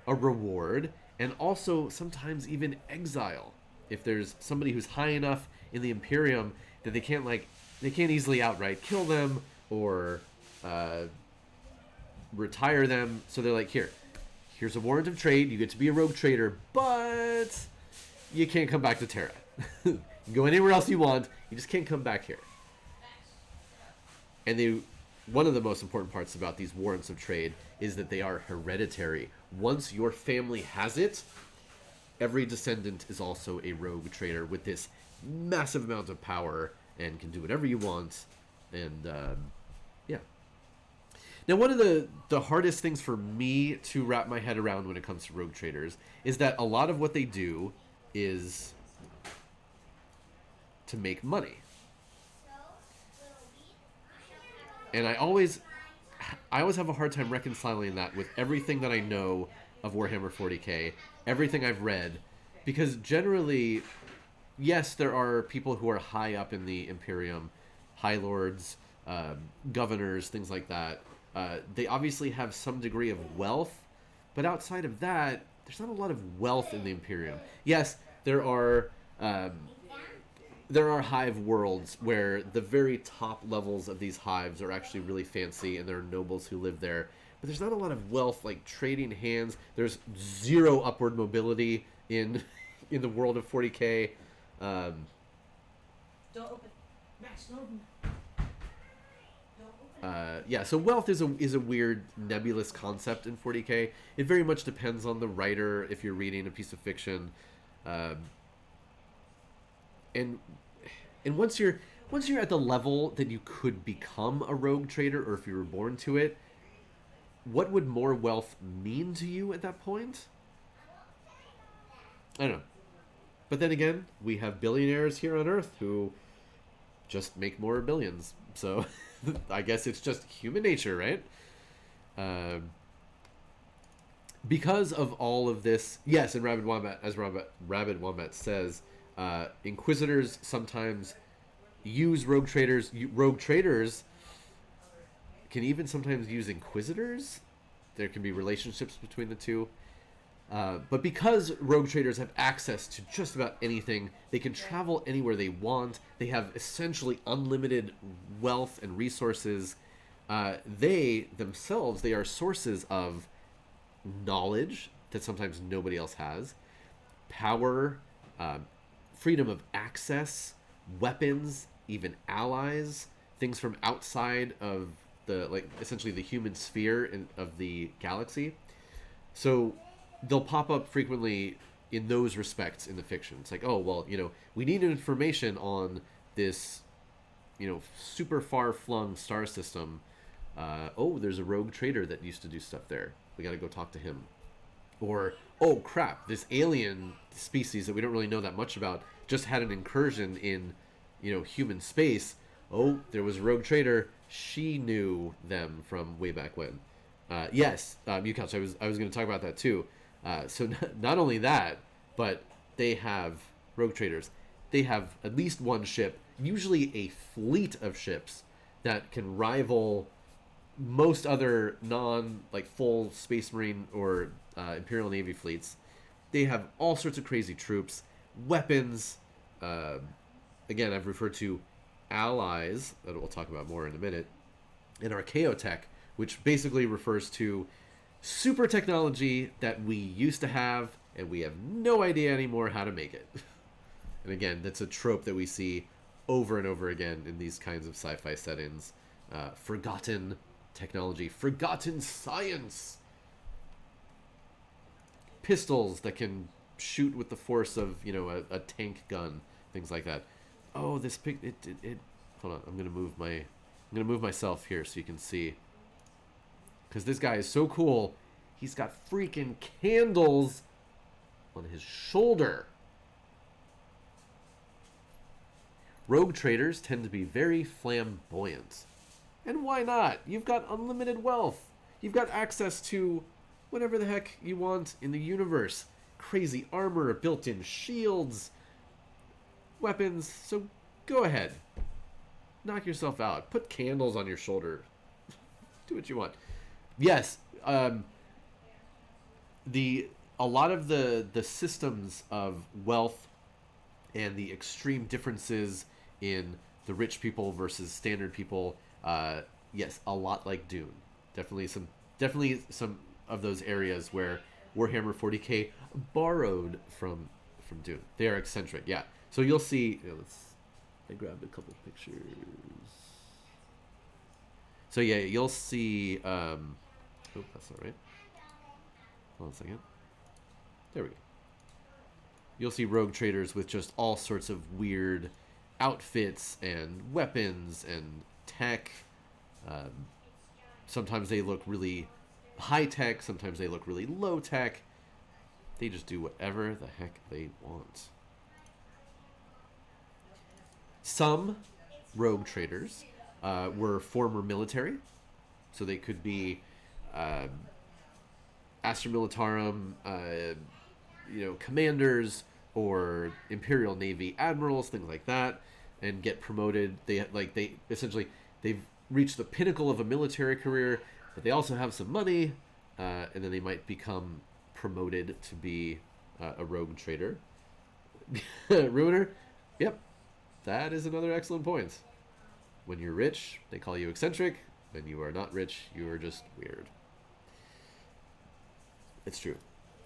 a reward, and also sometimes even exile. If there's somebody who's high enough in the Imperium that they can't easily outright kill them or retire them, so they're like, here's a warrant of trade, you get to be a rogue trader, but you can't come back to Terra. You can go anywhere else you want, you just can't come back here. And one of the most important parts about these warrants of trade is that they are hereditary. Once your family has it, every descendant is also a rogue trader with this massive amount of power and can do whatever you want. And yeah. Now, one of the hardest things for me to wrap my head around when it comes to rogue traders is that a lot of what they do is to make money. And I always have a hard time reconciling that with everything that I know of Warhammer 40k, everything I've read, because generally, yes, there are people who are high up in the Imperium, High Lords, governors, things like that. They obviously have some degree of wealth, but outside of that, there's not a lot of wealth in the Imperium. Yes, there are there are hive worlds where the very top levels of these hives are actually really fancy, and there are nobles who live there. But there's not a lot of wealth, like trading hands. There's zero upward mobility in in the world of 40k. Don't open. Max, don't open. Yeah, so wealth is a weird nebulous concept in 40k. It very much depends on the writer. If you're reading a piece of fiction, and once you're at the level that you could become a rogue trader, or if you were born to it, what would more wealth mean to you at that point? I don't know. But then again, we have billionaires here on Earth who just make more billions. So I guess it's just human nature, right? Because of all of this, yes, and Rabid Wombat says, Inquisitors sometimes use rogue traders. Rogue traders can even sometimes use Inquisitors. There can be relationships between the two. But because rogue traders have access to just about anything, they can travel anywhere they want. They have essentially unlimited wealth and resources. They themselves, they are sources of knowledge that sometimes nobody else has, power, freedom of access, weapons, even allies, things from outside of the, like, essentially the human sphere of the galaxy. So they'll pop up frequently in those respects in the fiction. It's like, oh, well, we need information on this, super far-flung star system. Oh, there's a rogue trader that used to do stuff there. We got to go talk to him. Or, oh, crap, this alien species that we don't really know that much about just had an incursion in, human space. Oh, there was a rogue trader. She knew them from way back when. Yes, Mukouch, I was going to talk about that too. So not only that, but they have rogue traders. They have at least one ship, usually a fleet of ships that can rival most other full Space Marine or Imperial Navy fleets. They have all sorts of crazy troops, weapons. Again, I've referred to allies, that we'll talk about more in a minute, and archaeotech, which basically refers to super technology that we used to have, and we have no idea anymore how to make it. And again, that's a trope that we see over and over again in these kinds of sci-fi settings. Forgotten technology, forgotten science. Pistols that can shoot with the force of, a tank gun, things like that. Oh, this hold on, I'm gonna move myself here so you can see. Because this guy is so cool. He's got freaking candles on his shoulder. Rogue traders tend to be very flamboyant. And why not? You've got unlimited wealth. You've got access to whatever the heck you want in the universe. Crazy armor, built-in shields, weapons. So go ahead. Knock yourself out. Put candles on your shoulder. Do what you want. Yes, a lot of the systems of wealth and the extreme differences in the rich people versus standard people, yes, a lot like Dune. Definitely some of those areas where Warhammer 40k borrowed from Dune. They are eccentric, yeah. So you'll see. I grabbed a couple pictures. So yeah, you'll see. Oh, that's not right. Hold on a second. There we go. You'll see rogue traders with just all sorts of weird outfits and weapons and tech. Sometimes they look really high tech. Sometimes they look really low tech. They just do whatever the heck they want. Some rogue traders were former military, so they could be Astra Militarum, commanders or Imperial Navy admirals, things like that, and get promoted. They've reached the pinnacle of a military career, but they also have some money, and then they might become promoted to be a rogue trader. Ruiner, yep. That is another excellent point. When you're rich, they call you eccentric. When you are not rich, you are just weird. It's true.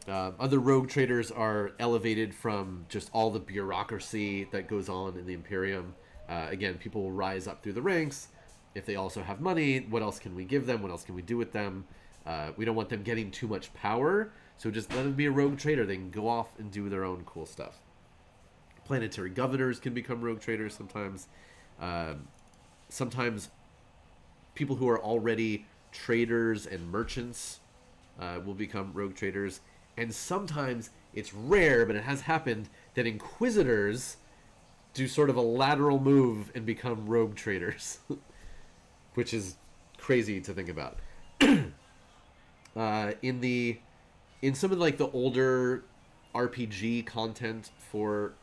Other rogue traders are elevated from just all the bureaucracy that goes on in the Imperium. Again, people will rise up through the ranks. If they also have money, what else can we give them? What else can we do with them? We don't want them getting too much power, so just let them be a rogue trader. They can go off and do their own cool stuff. Planetary governors can become rogue traders sometimes. Sometimes people who are already traders and merchants will become rogue traders. And sometimes, it's rare, but it has happened, that inquisitors do sort of a lateral move and become rogue traders. Which is crazy to think about. In some of like the older RPG content for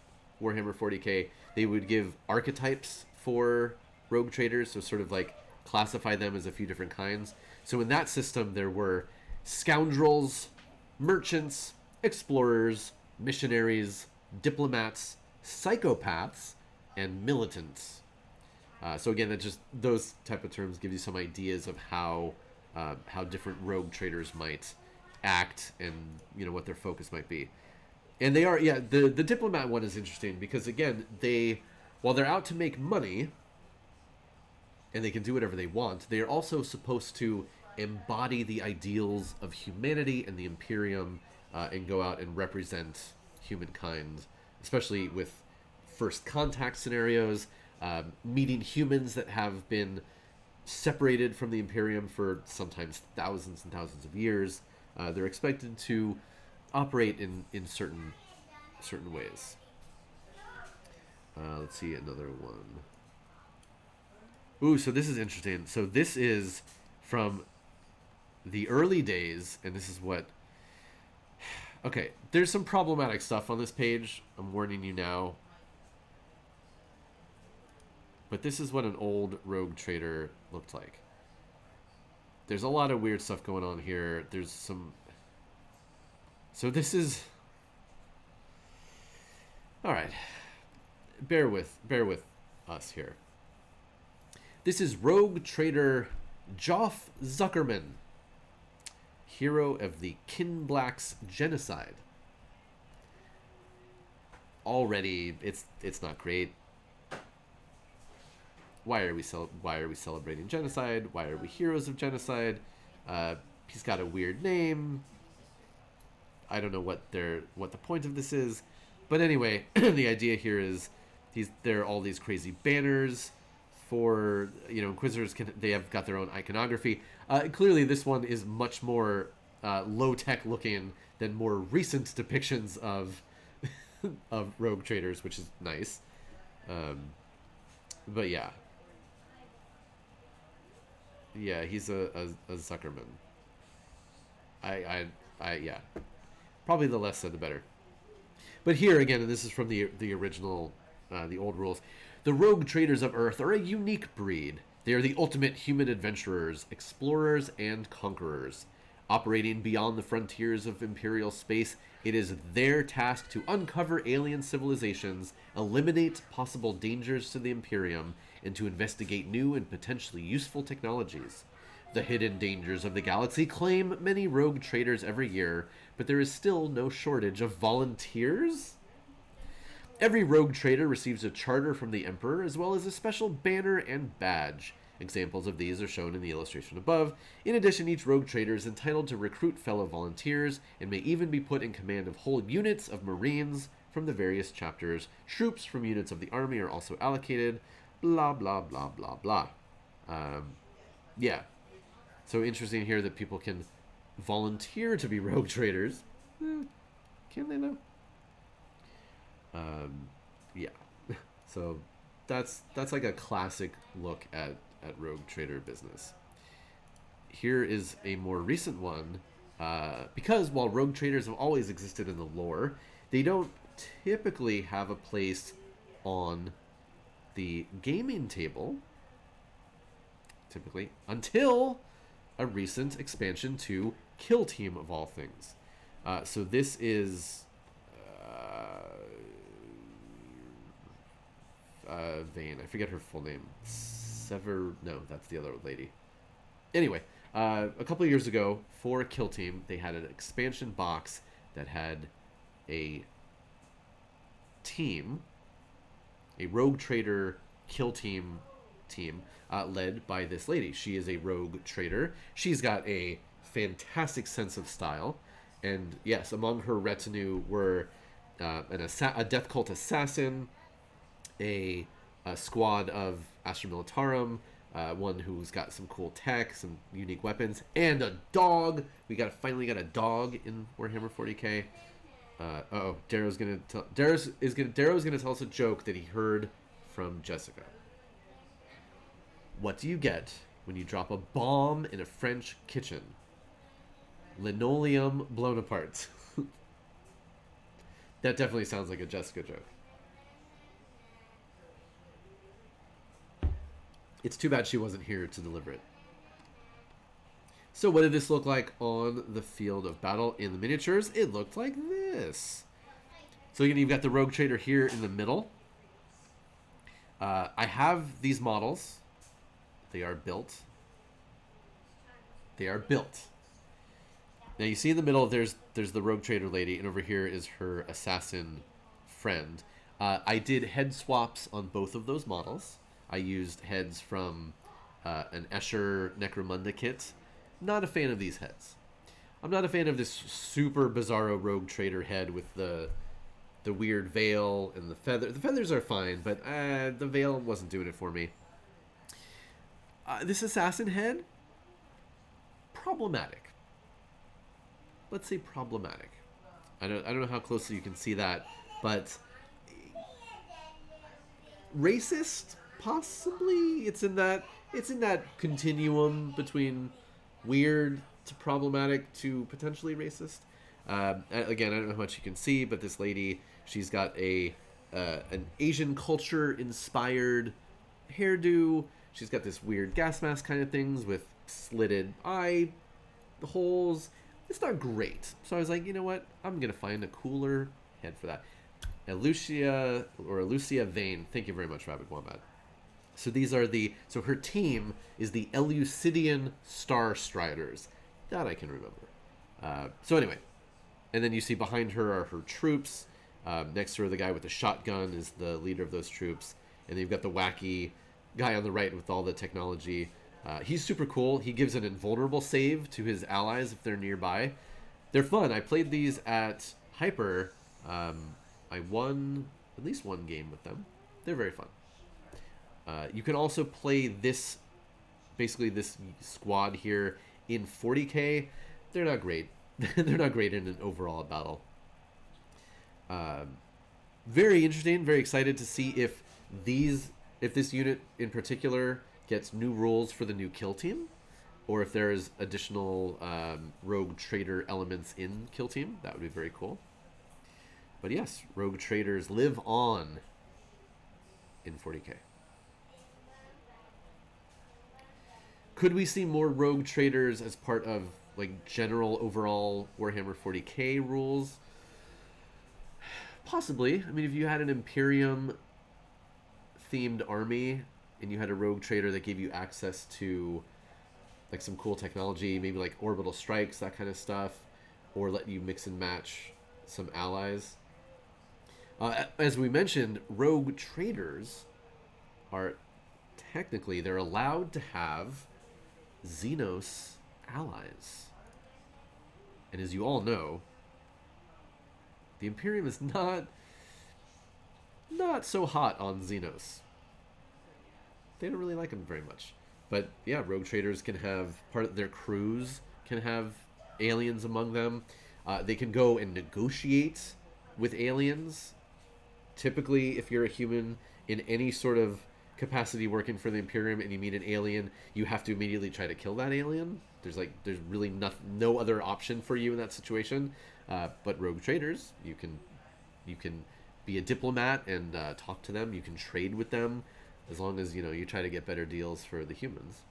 Warhammer 40k, they would give archetypes for rogue traders, so sort of like classify them as a few different kinds. So in that system, there were scoundrels, merchants, explorers, missionaries, diplomats, psychopaths, and militants. So again, that just those type of terms give you some ideas of how different rogue traders might act, and what their focus might be. And they are, the diplomat one is interesting because again, while they're out to make money, and they can do whatever they want, they are also supposed to embody the ideals of humanity and the Imperium, and go out and represent humankind, especially with first contact scenarios, meeting humans that have been separated from the Imperium for sometimes thousands and thousands of years. They're expected to operate in certain ways. Let's see another one. Ooh, so this is interesting. So this is from the early days, and this is what... Okay, there's some problematic stuff on this page. I'm warning you now. But this is what an old rogue trader looked like. There's a lot of weird stuff going on here. There's some... So this is... Alright. Bear with us here. This is rogue trader Joff Zuckerman, hero of the Kinblack's genocide. Already, it's not great. Why are we celebrating genocide? Why are we heroes of genocide? He's got a weird name. I don't know what the point of this is, but anyway, the idea here is there are all these crazy banners for Inquisitors. They have got their own iconography. Clearly, this one is much more low tech looking than more recent depictions of rogue traders, which is nice. But yeah. Yeah, he's a Zuckerman. Yeah. Probably the less said, the better. But here, again, and this is from the original, the old rules, the rogue traders of Earth are a unique breed. They are the ultimate human adventurers, explorers, and conquerors. Operating beyond the frontiers of Imperial space, it is their task to uncover alien civilizations, eliminate possible dangers to the Imperium, and to investigate new and potentially useful technologies. The hidden dangers of the galaxy claim many rogue traders every year, but there is still no shortage of volunteers? Every rogue trader receives a charter from the Emperor, as well as a special banner and badge. Examples of these are shown in the illustration above. In addition, each rogue trader is entitled to recruit fellow volunteers, and may even be put in command of whole units of Marines from the various chapters. Troops from units of the army are also allocated. Blah, blah, blah, blah, blah. Yeah. So interesting here that people can volunteer to be rogue traders. Can they though? Yeah. So that's like a classic look at rogue trader business. Here is a more recent one, because while rogue traders have always existed in the lore, they don't typically have a place on the gaming table, typically, until a recent expansion to Kill Team, of all things. So this is Vane. I forget her full name. No, that's the other lady. Anyway, a couple of years ago, for Kill Team, they had an expansion box that had a team, a Rogue Trader Kill Team led by this lady. She is a Rogue Trader. She's got a fantastic sense of style. And yes, among her retinue were a Death Cult assassin, a squad of Astra Militarum, one who's got some cool tech, some unique weapons, and a dog. We finally got a dog in Warhammer 40k. Darrow's gonna tell us a joke that he heard from Jessica. What do you get when you drop a bomb in a French kitchen? Linoleum blown apart. That definitely sounds like a Jessica joke. It's too bad she wasn't here to deliver it. So what did this look like on the field of battle in the miniatures? It looked like this. So again, you've got the Rogue Trader here in the middle. I have these models. They are built. They are built. Now you see in the middle, there's the Rogue Trader lady, and over here is her assassin friend. I did head swaps on both of those models. I used heads from an Escher Necromunda kit. Not a fan of these heads. I'm not a fan of this super bizarro Rogue Trader head with the weird veil and the feather. The feathers are fine, but the veil wasn't doing it for me. This assassin head, problematic. Let's say problematic. I don't know how closely you can see that, but racist, possibly. It's in that continuum between weird to problematic to potentially racist. Again, I don't know how much you can see, but this lady, she's got an Asian culture inspired hairdo. She's got this weird gas mask kind of things with slitted eye holes. It's not great. So I was like, you know what? I'm going to find a cooler head for that. Lucia Vane. Thank you very much, Rabbit Wombat. So so her team is the Eleusidian Star Striders. That I can remember. So anyway, and then you see behind her are her troops. Next to her, the guy with the shotgun is the leader of those troops. And then you've got the wacky guy on the right with all the technology. He's super cool. He gives an invulnerable save to his allies if they're nearby. They're fun. I played these at Hyper. I won at least one game with them. They're very fun. You can also play this squad here in 40k. They're not great. They're not great in an overall battle. Very interesting. Very excited to see if this unit in particular gets new rules for the new kill team, or if there's additional Rogue Trader elements in kill team. That would be very cool. But yes, Rogue Traders live on in 40k. Could we see more Rogue Traders as part of like general overall Warhammer 40k rules? Possibly. I mean, if you had an Imperium themed army and you had a Rogue Trader that gave you access to like some cool technology, maybe like orbital strikes, that kind of stuff, or let you mix and match some allies. As we mentioned, Rogue Traders are technically, they're allowed to have Xenos allies. And as you all know, the Imperium is not so hot on Xenos. They don't really like them very much. But yeah, Rogue Traders can have, part of their crews can have aliens among them. They can go and negotiate with aliens. Typically, if you're a human in any sort of capacity working for the Imperium and you meet an alien, you have to immediately try to kill that alien. There's really no other option for you in that situation. But Rogue Traders, you can be a diplomat and talk to them. You can trade with them as long as you try to get better deals for the humans.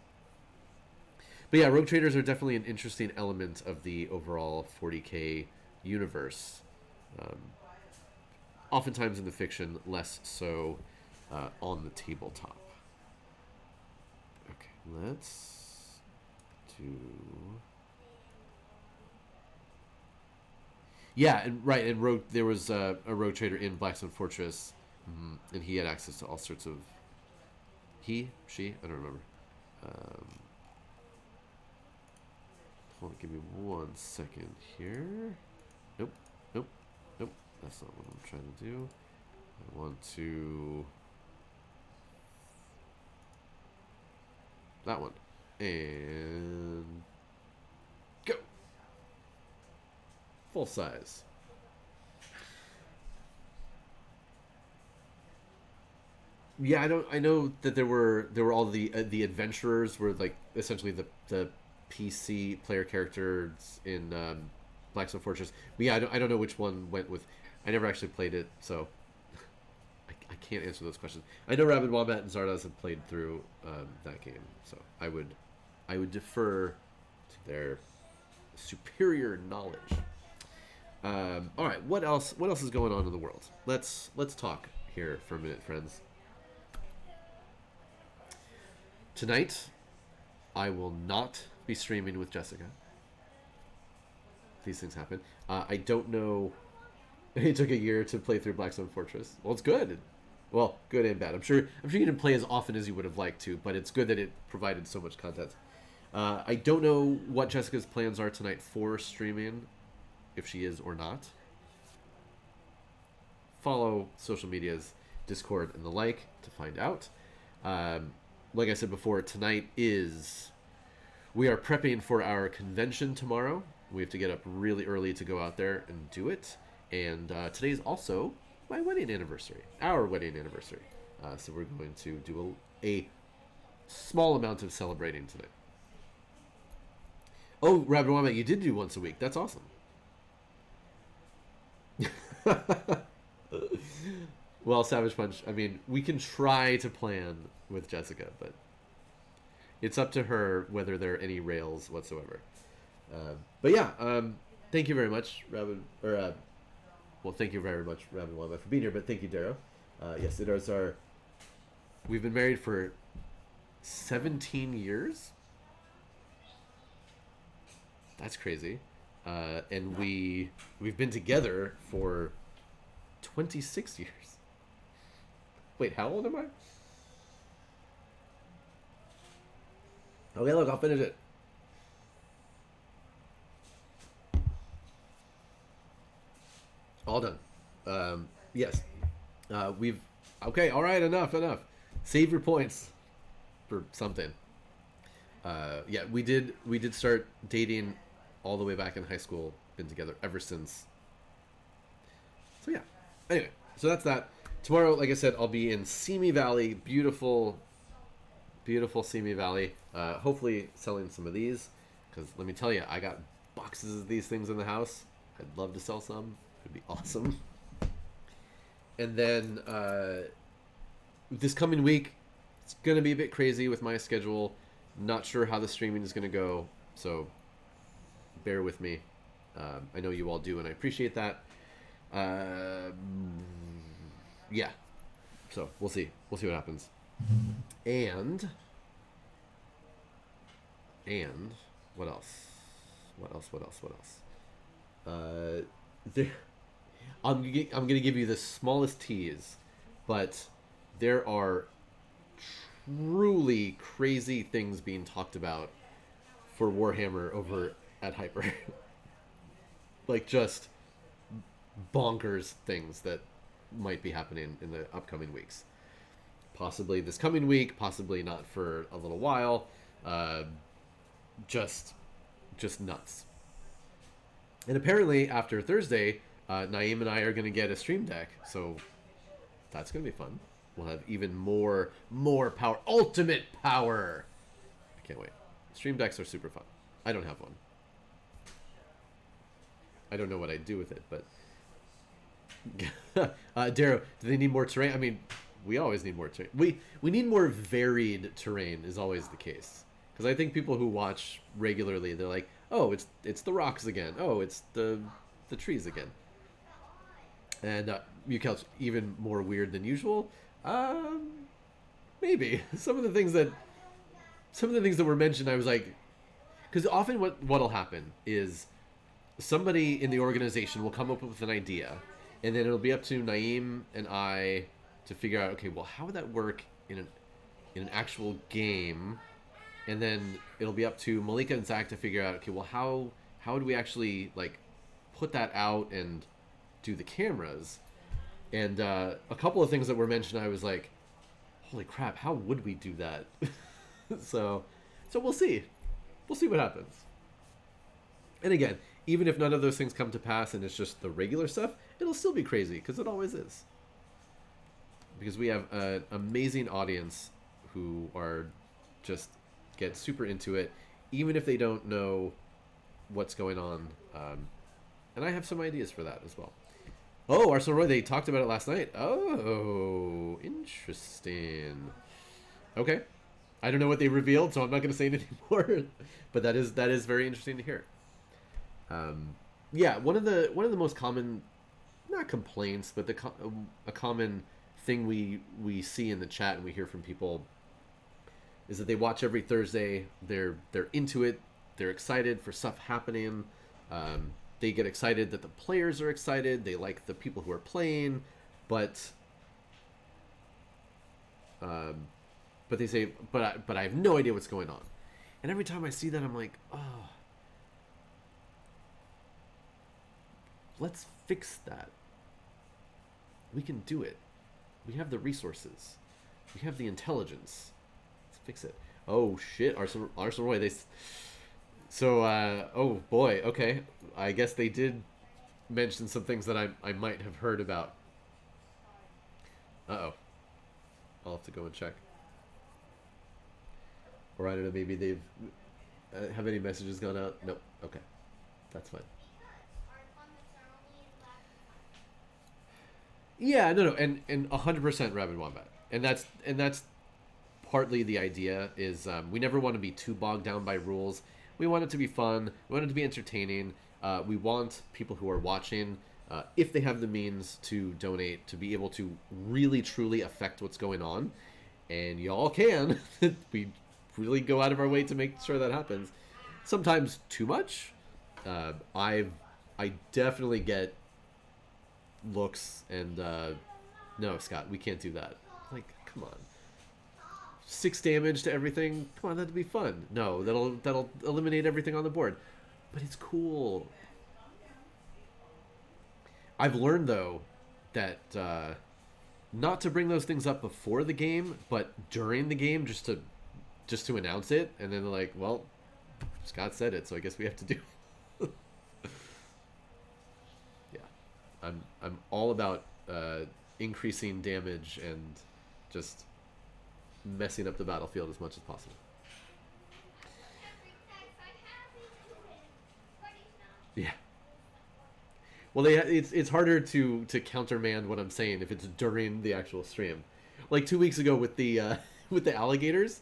But yeah, Rogue Traders are definitely an interesting element of the overall 40k universe. Oftentimes in the fiction, less so on the tabletop. Okay, let's do... Yeah, and right, and Rogue, there was a Rogue Trader in Blackstone Fortress, and he had access to all sorts of... He? She? I don't remember. Hold on, give me 1 second here. Nope, nope, nope. That's not what I'm trying to do. I want to... That one. And... Go! Full size. Yeah, I know that there were all the adventurers were like essentially the PC player characters in Blackstone Fortress. But yeah, I don't know which one went with. I never actually played it, so I can't answer those questions. I know Rabid Wombat and Zardoz have played through that game, so I would defer to their superior knowledge. All right, what else is going on in the world? Let's talk here for a minute, friends. Tonight, I will not be streaming with Jessica. These things happen. I don't know. It took a year to play through Blackstone Fortress. Well, it's good. Well, good and bad. I'm sure you didn't play as often as you would have liked to, but it's good that it provided so much content. I don't know what Jessica's plans are tonight for streaming, if she is or not. Follow social medias, Discord, and the like to find out. Like I said before, tonight we are prepping for our convention tomorrow. We have to get up really early to go out there and do it. And today is also my wedding anniversary, our wedding anniversary. So we're going to do a small amount of celebrating tonight. Oh, Rabbit Wombat, you did do once a week. That's awesome. Well, Savage Punch, I mean, we can try to plan with Jessica, but it's up to her whether there are any rails whatsoever. But yeah, thank you very much, Rabbit, well, thank you very much, Rabbit Wombat, for being here, but thank you, Darrow. Yes, it is we've been married for 17 years. That's crazy. And we've been together for 26 years. Wait, how old am I? Okay, look, I'll finish it. All done. Yes. Okay, all right, enough. Save your points for something. Yeah, we did start dating all the way back in high school. Been together ever since. So yeah. Anyway, so that's that. Tomorrow, like I said, I'll be in Simi Valley. Beautiful Simi Valley. Hopefully selling some of these, because let me tell you, I got boxes of these things in the house. I'd love to sell some. It'd be awesome. And then this coming week, it's going to be a bit crazy with my schedule. Not sure how the streaming is going to go, so bear with me. I know you all do, and I appreciate that. Yeah, so we'll see what happens. And what else? I'm gonna give you the smallest tease, but there are truly crazy things being talked about for Warhammer over at Hyper. Like, just bonkers things that might be happening in the upcoming weeks. Possibly this coming week, possibly not for a little while. Just nuts. And apparently after Thursday, Naeem and I are going to get a stream deck, so that's going to be fun. We'll have even more power, ultimate power. I can't wait. Stream decks are super fun. I don't have one. I don't know what I'd do with it, but Darrow, do they need more terrain? I mean, we always need more terrain. We need more varied terrain is always the case. Because I think people who watch regularly, they're like, oh, it's the rocks again. Oh, it's the trees again. And Mukouch, even more weird than usual. Um, maybe some of the things that were mentioned, I was like, because often what'll happen is somebody in the organization will come up with an idea, and then it'll be up to Naeem and I to figure out, okay, well, how would that work in an actual game, and then it'll be up to Malika and Zach to figure out, okay, well, how would we actually like put that out and do the cameras? And a couple of things that were mentioned, I was like, holy crap, how would we do that? so we'll see. We'll see what happens. And again, even if none of those things come to pass and it's just the regular stuff, it'll still be crazy because it always is. Because we have an amazing audience who are just get super into it, even if they don't know what's going on. And I have some ideas for that as well. Oh, Arsenal Roy, they talked about it last night. Oh, interesting. Okay. I don't know what they revealed, so I'm not going to say anything more. But that is very interesting to hear. Yeah, one of the most common, not complaints, but a common thing we see in the chat and we hear from people is that they watch every Thursday. They're into it. They're excited for stuff happening. They get excited that the players are excited. They like the people who are playing, but they say, but I have no idea what's going on. And every time I see that, I'm like, oh, let's fix that. We can do it. We have the resources. We have the intelligence. Let's fix it. Oh shit, Arsenal Roy. Oh boy. Okay, I guess they did mention some things that I might have heard about. Uh-oh. I'll have to go and check. Or I don't know, maybe they've... have any messages gone out? Nope. Okay. That's fine. Yeah, no, and 100% Rabid Wombat. And that's partly the idea is we never want to be too bogged down by rules. We want it to be fun. We want it to be entertaining. We want people who are watching, if they have the means to donate, to be able to really, truly affect what's going on. And y'all can. We really go out of our way to make sure that happens. Sometimes too much. I definitely get looks and no, Scott, we can't do that. Like, come on. 6 damage to everything. Come on, that'd be fun. No, that'll eliminate everything on the board. But it's cool. I've learned though that not to bring those things up before the game, but during the game, just to announce it, and then they're like, well, Scott said it, so I guess we have to do it. Yeah. I'm all about increasing damage and just messing up the battlefield as much as possible. Yeah. Well, it's harder to countermand what I'm saying if it's during the actual stream. Like 2 weeks ago with the alligators,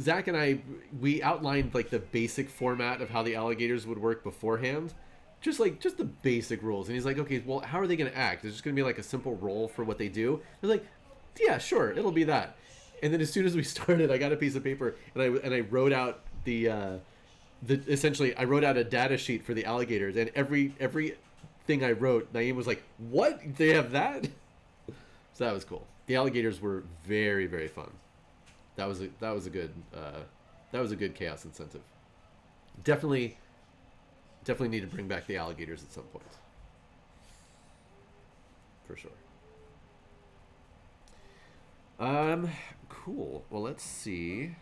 Zach and I, we outlined like the basic format of how the alligators would work beforehand. Just the basic rules. And he's like, okay, well, how are they going to act? Is it just going to be like a simple roll for what they do? I was like, yeah, sure, it'll be that. And then as soon as we started, I got a piece of paper and I wrote out essentially I wrote out a data sheet for the alligators, and every thing I wrote, Naeem was like, what? They have that? So that was cool. The alligators were very, very fun. That was a good chaos incentive. Definitely need to bring back the alligators at some point. For sure. Cool. Well, let's see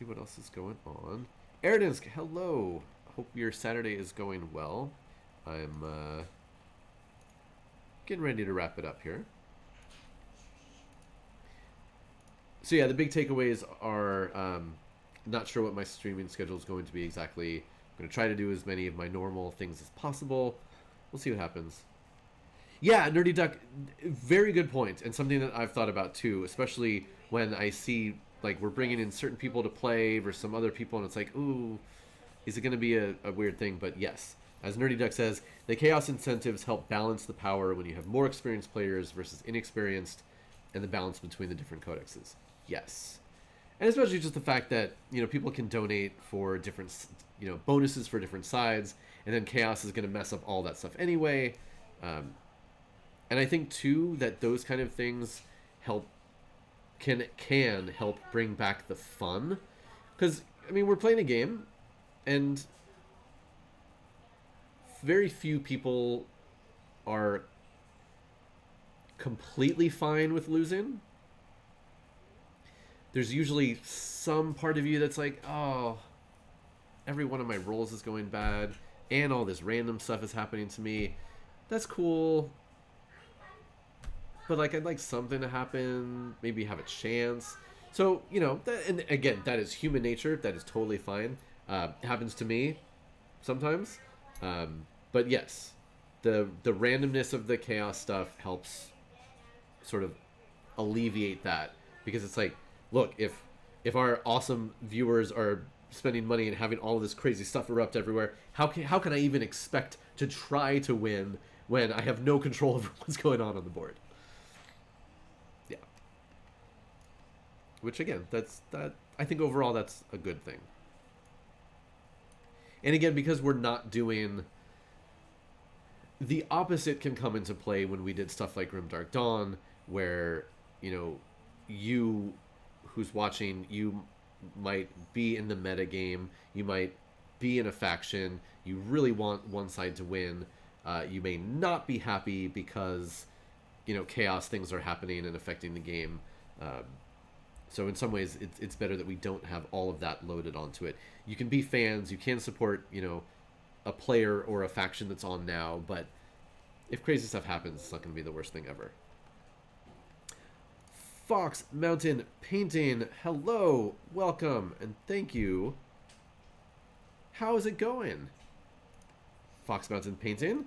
what else is going on. Eridinsk, hello. Hope your Saturday is going well. I'm getting ready to wrap it up here. So yeah, the big takeaways are not sure what my streaming schedule is going to be exactly. I'm going to try to do as many of my normal things as possible. We'll see what happens. Yeah, Nerdy Duck, very good point, and something that I've thought about too, especially when I see, like, we're bringing in certain people to play versus some other people, and it's like, ooh, is it going to be a weird thing? But yes, As Nerdy Duck says, the chaos incentives help balance the power when you have more experienced players versus inexperienced, and the balance between the different codexes. Yes. And especially just the fact that, people can donate for different, bonuses for different sides, and then chaos is going to mess up all that stuff anyway. And I think, too, that those kind of things can help bring back the fun. Because, we're playing a game, and very few people are completely fine with losing. There's usually some part of you that's like, oh, every one of my rolls is going bad, and all this random stuff is happening to me. That's cool. But, I'd like something to happen, maybe have a chance. So, and again, that is human nature. That is totally fine. It happens to me sometimes. But yes, the randomness of the chaos stuff helps sort of alleviate that. Because it's like, look, if our awesome viewers are spending money and having all of this crazy stuff erupt everywhere, how can I even expect to try to win when I have no control over what's going on the board? Yeah. Which again, I think overall that's a good thing. And again, because we're not doing... The opposite can come into play when we did stuff like Grimdark Dawn, where, you who's watching, you might be in the meta game, you might be in a faction, you really want one side to win, you may not be happy because, chaos things are happening and affecting the game. So in some ways, it's better that we don't have all of that loaded onto it. You can be fans, you can support, a player or a faction that's on now, but if crazy stuff happens, it's not going to be the worst thing ever. Fox Mountain Painting, hello, welcome, and thank you. How is it going? Fox Mountain Painting.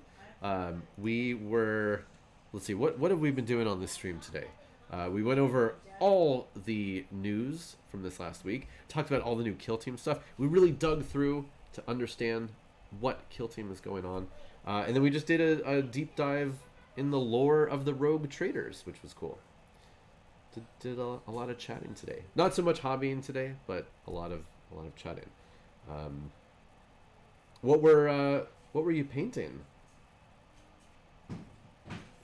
We were, let's see, what have we been doing on this stream today? We went over all the news from this last week, talked about all the new Kill Team stuff. We really dug through to understand what Kill Team is going on. And then we just did a deep dive in the lore of the rogue Traitors, which was cool. Did a lot of chatting today. Not so much hobbying today, but a lot of chatting. What were you painting?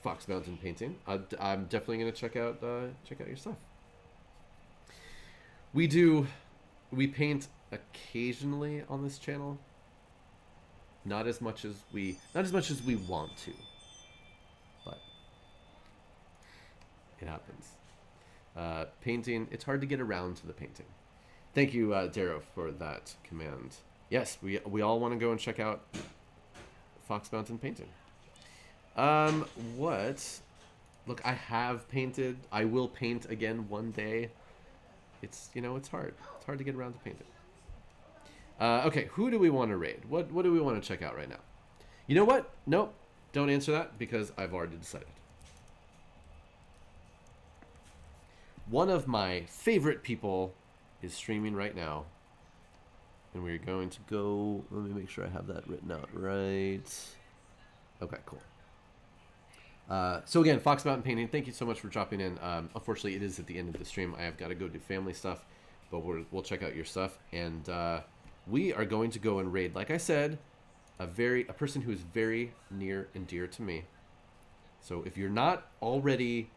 Fox Mountain Painting. I'm definitely gonna check out your stuff. We paint occasionally on this channel. Not as much as we want to, but it happens. Painting, it's hard to get around to the painting. Thank you, Darrow, for that command. Yes, we all want to go and check out Fox Mountain Painting. What? Look, I have painted. I will paint again one day. It's hard. It's hard to get around to painting. Okay, who do we want to raid? What do we want to check out right now? You know what? Nope, don't answer that because I've already decided. One of my favorite people is streaming right now. And we're going to go... Let me make sure I have that written out right. Okay, cool. So again, Fox Mountain Painting, thank you so much for dropping in. Unfortunately, it is at the end of the stream. I have got to go do family stuff. But we'll check out your stuff. And we are going to go and raid, like I said, a person who is very near and dear to me. So if you're not already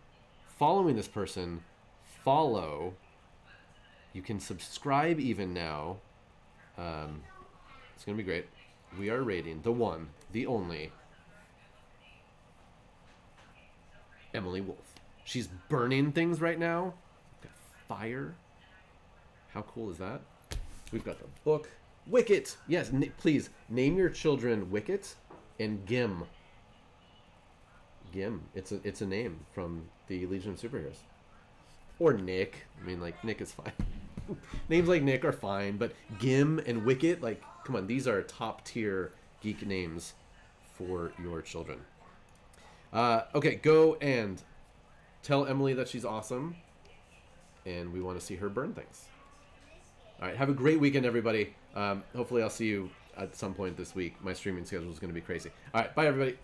following this person, follow. You can subscribe even now. It's going to be great. We are raiding the one, the only, Emily Wolf. She's burning things right now. Got fire. How cool is that? We've got the book. Wicket! Yes, please, name your children Wicket and Gim. Gim. It's a name from the Legion of Superheroes. Or Nick. I mean, Nick is fine. Names like Nick are fine, but Gim and Wicket, come on, these are top tier geek names for your children. Okay, go and tell Emily that she's awesome, and we want to see her burn things. All right, have a great weekend, everybody. Hopefully I'll see you at some point this week. My streaming schedule is going to be crazy. All right, bye everybody.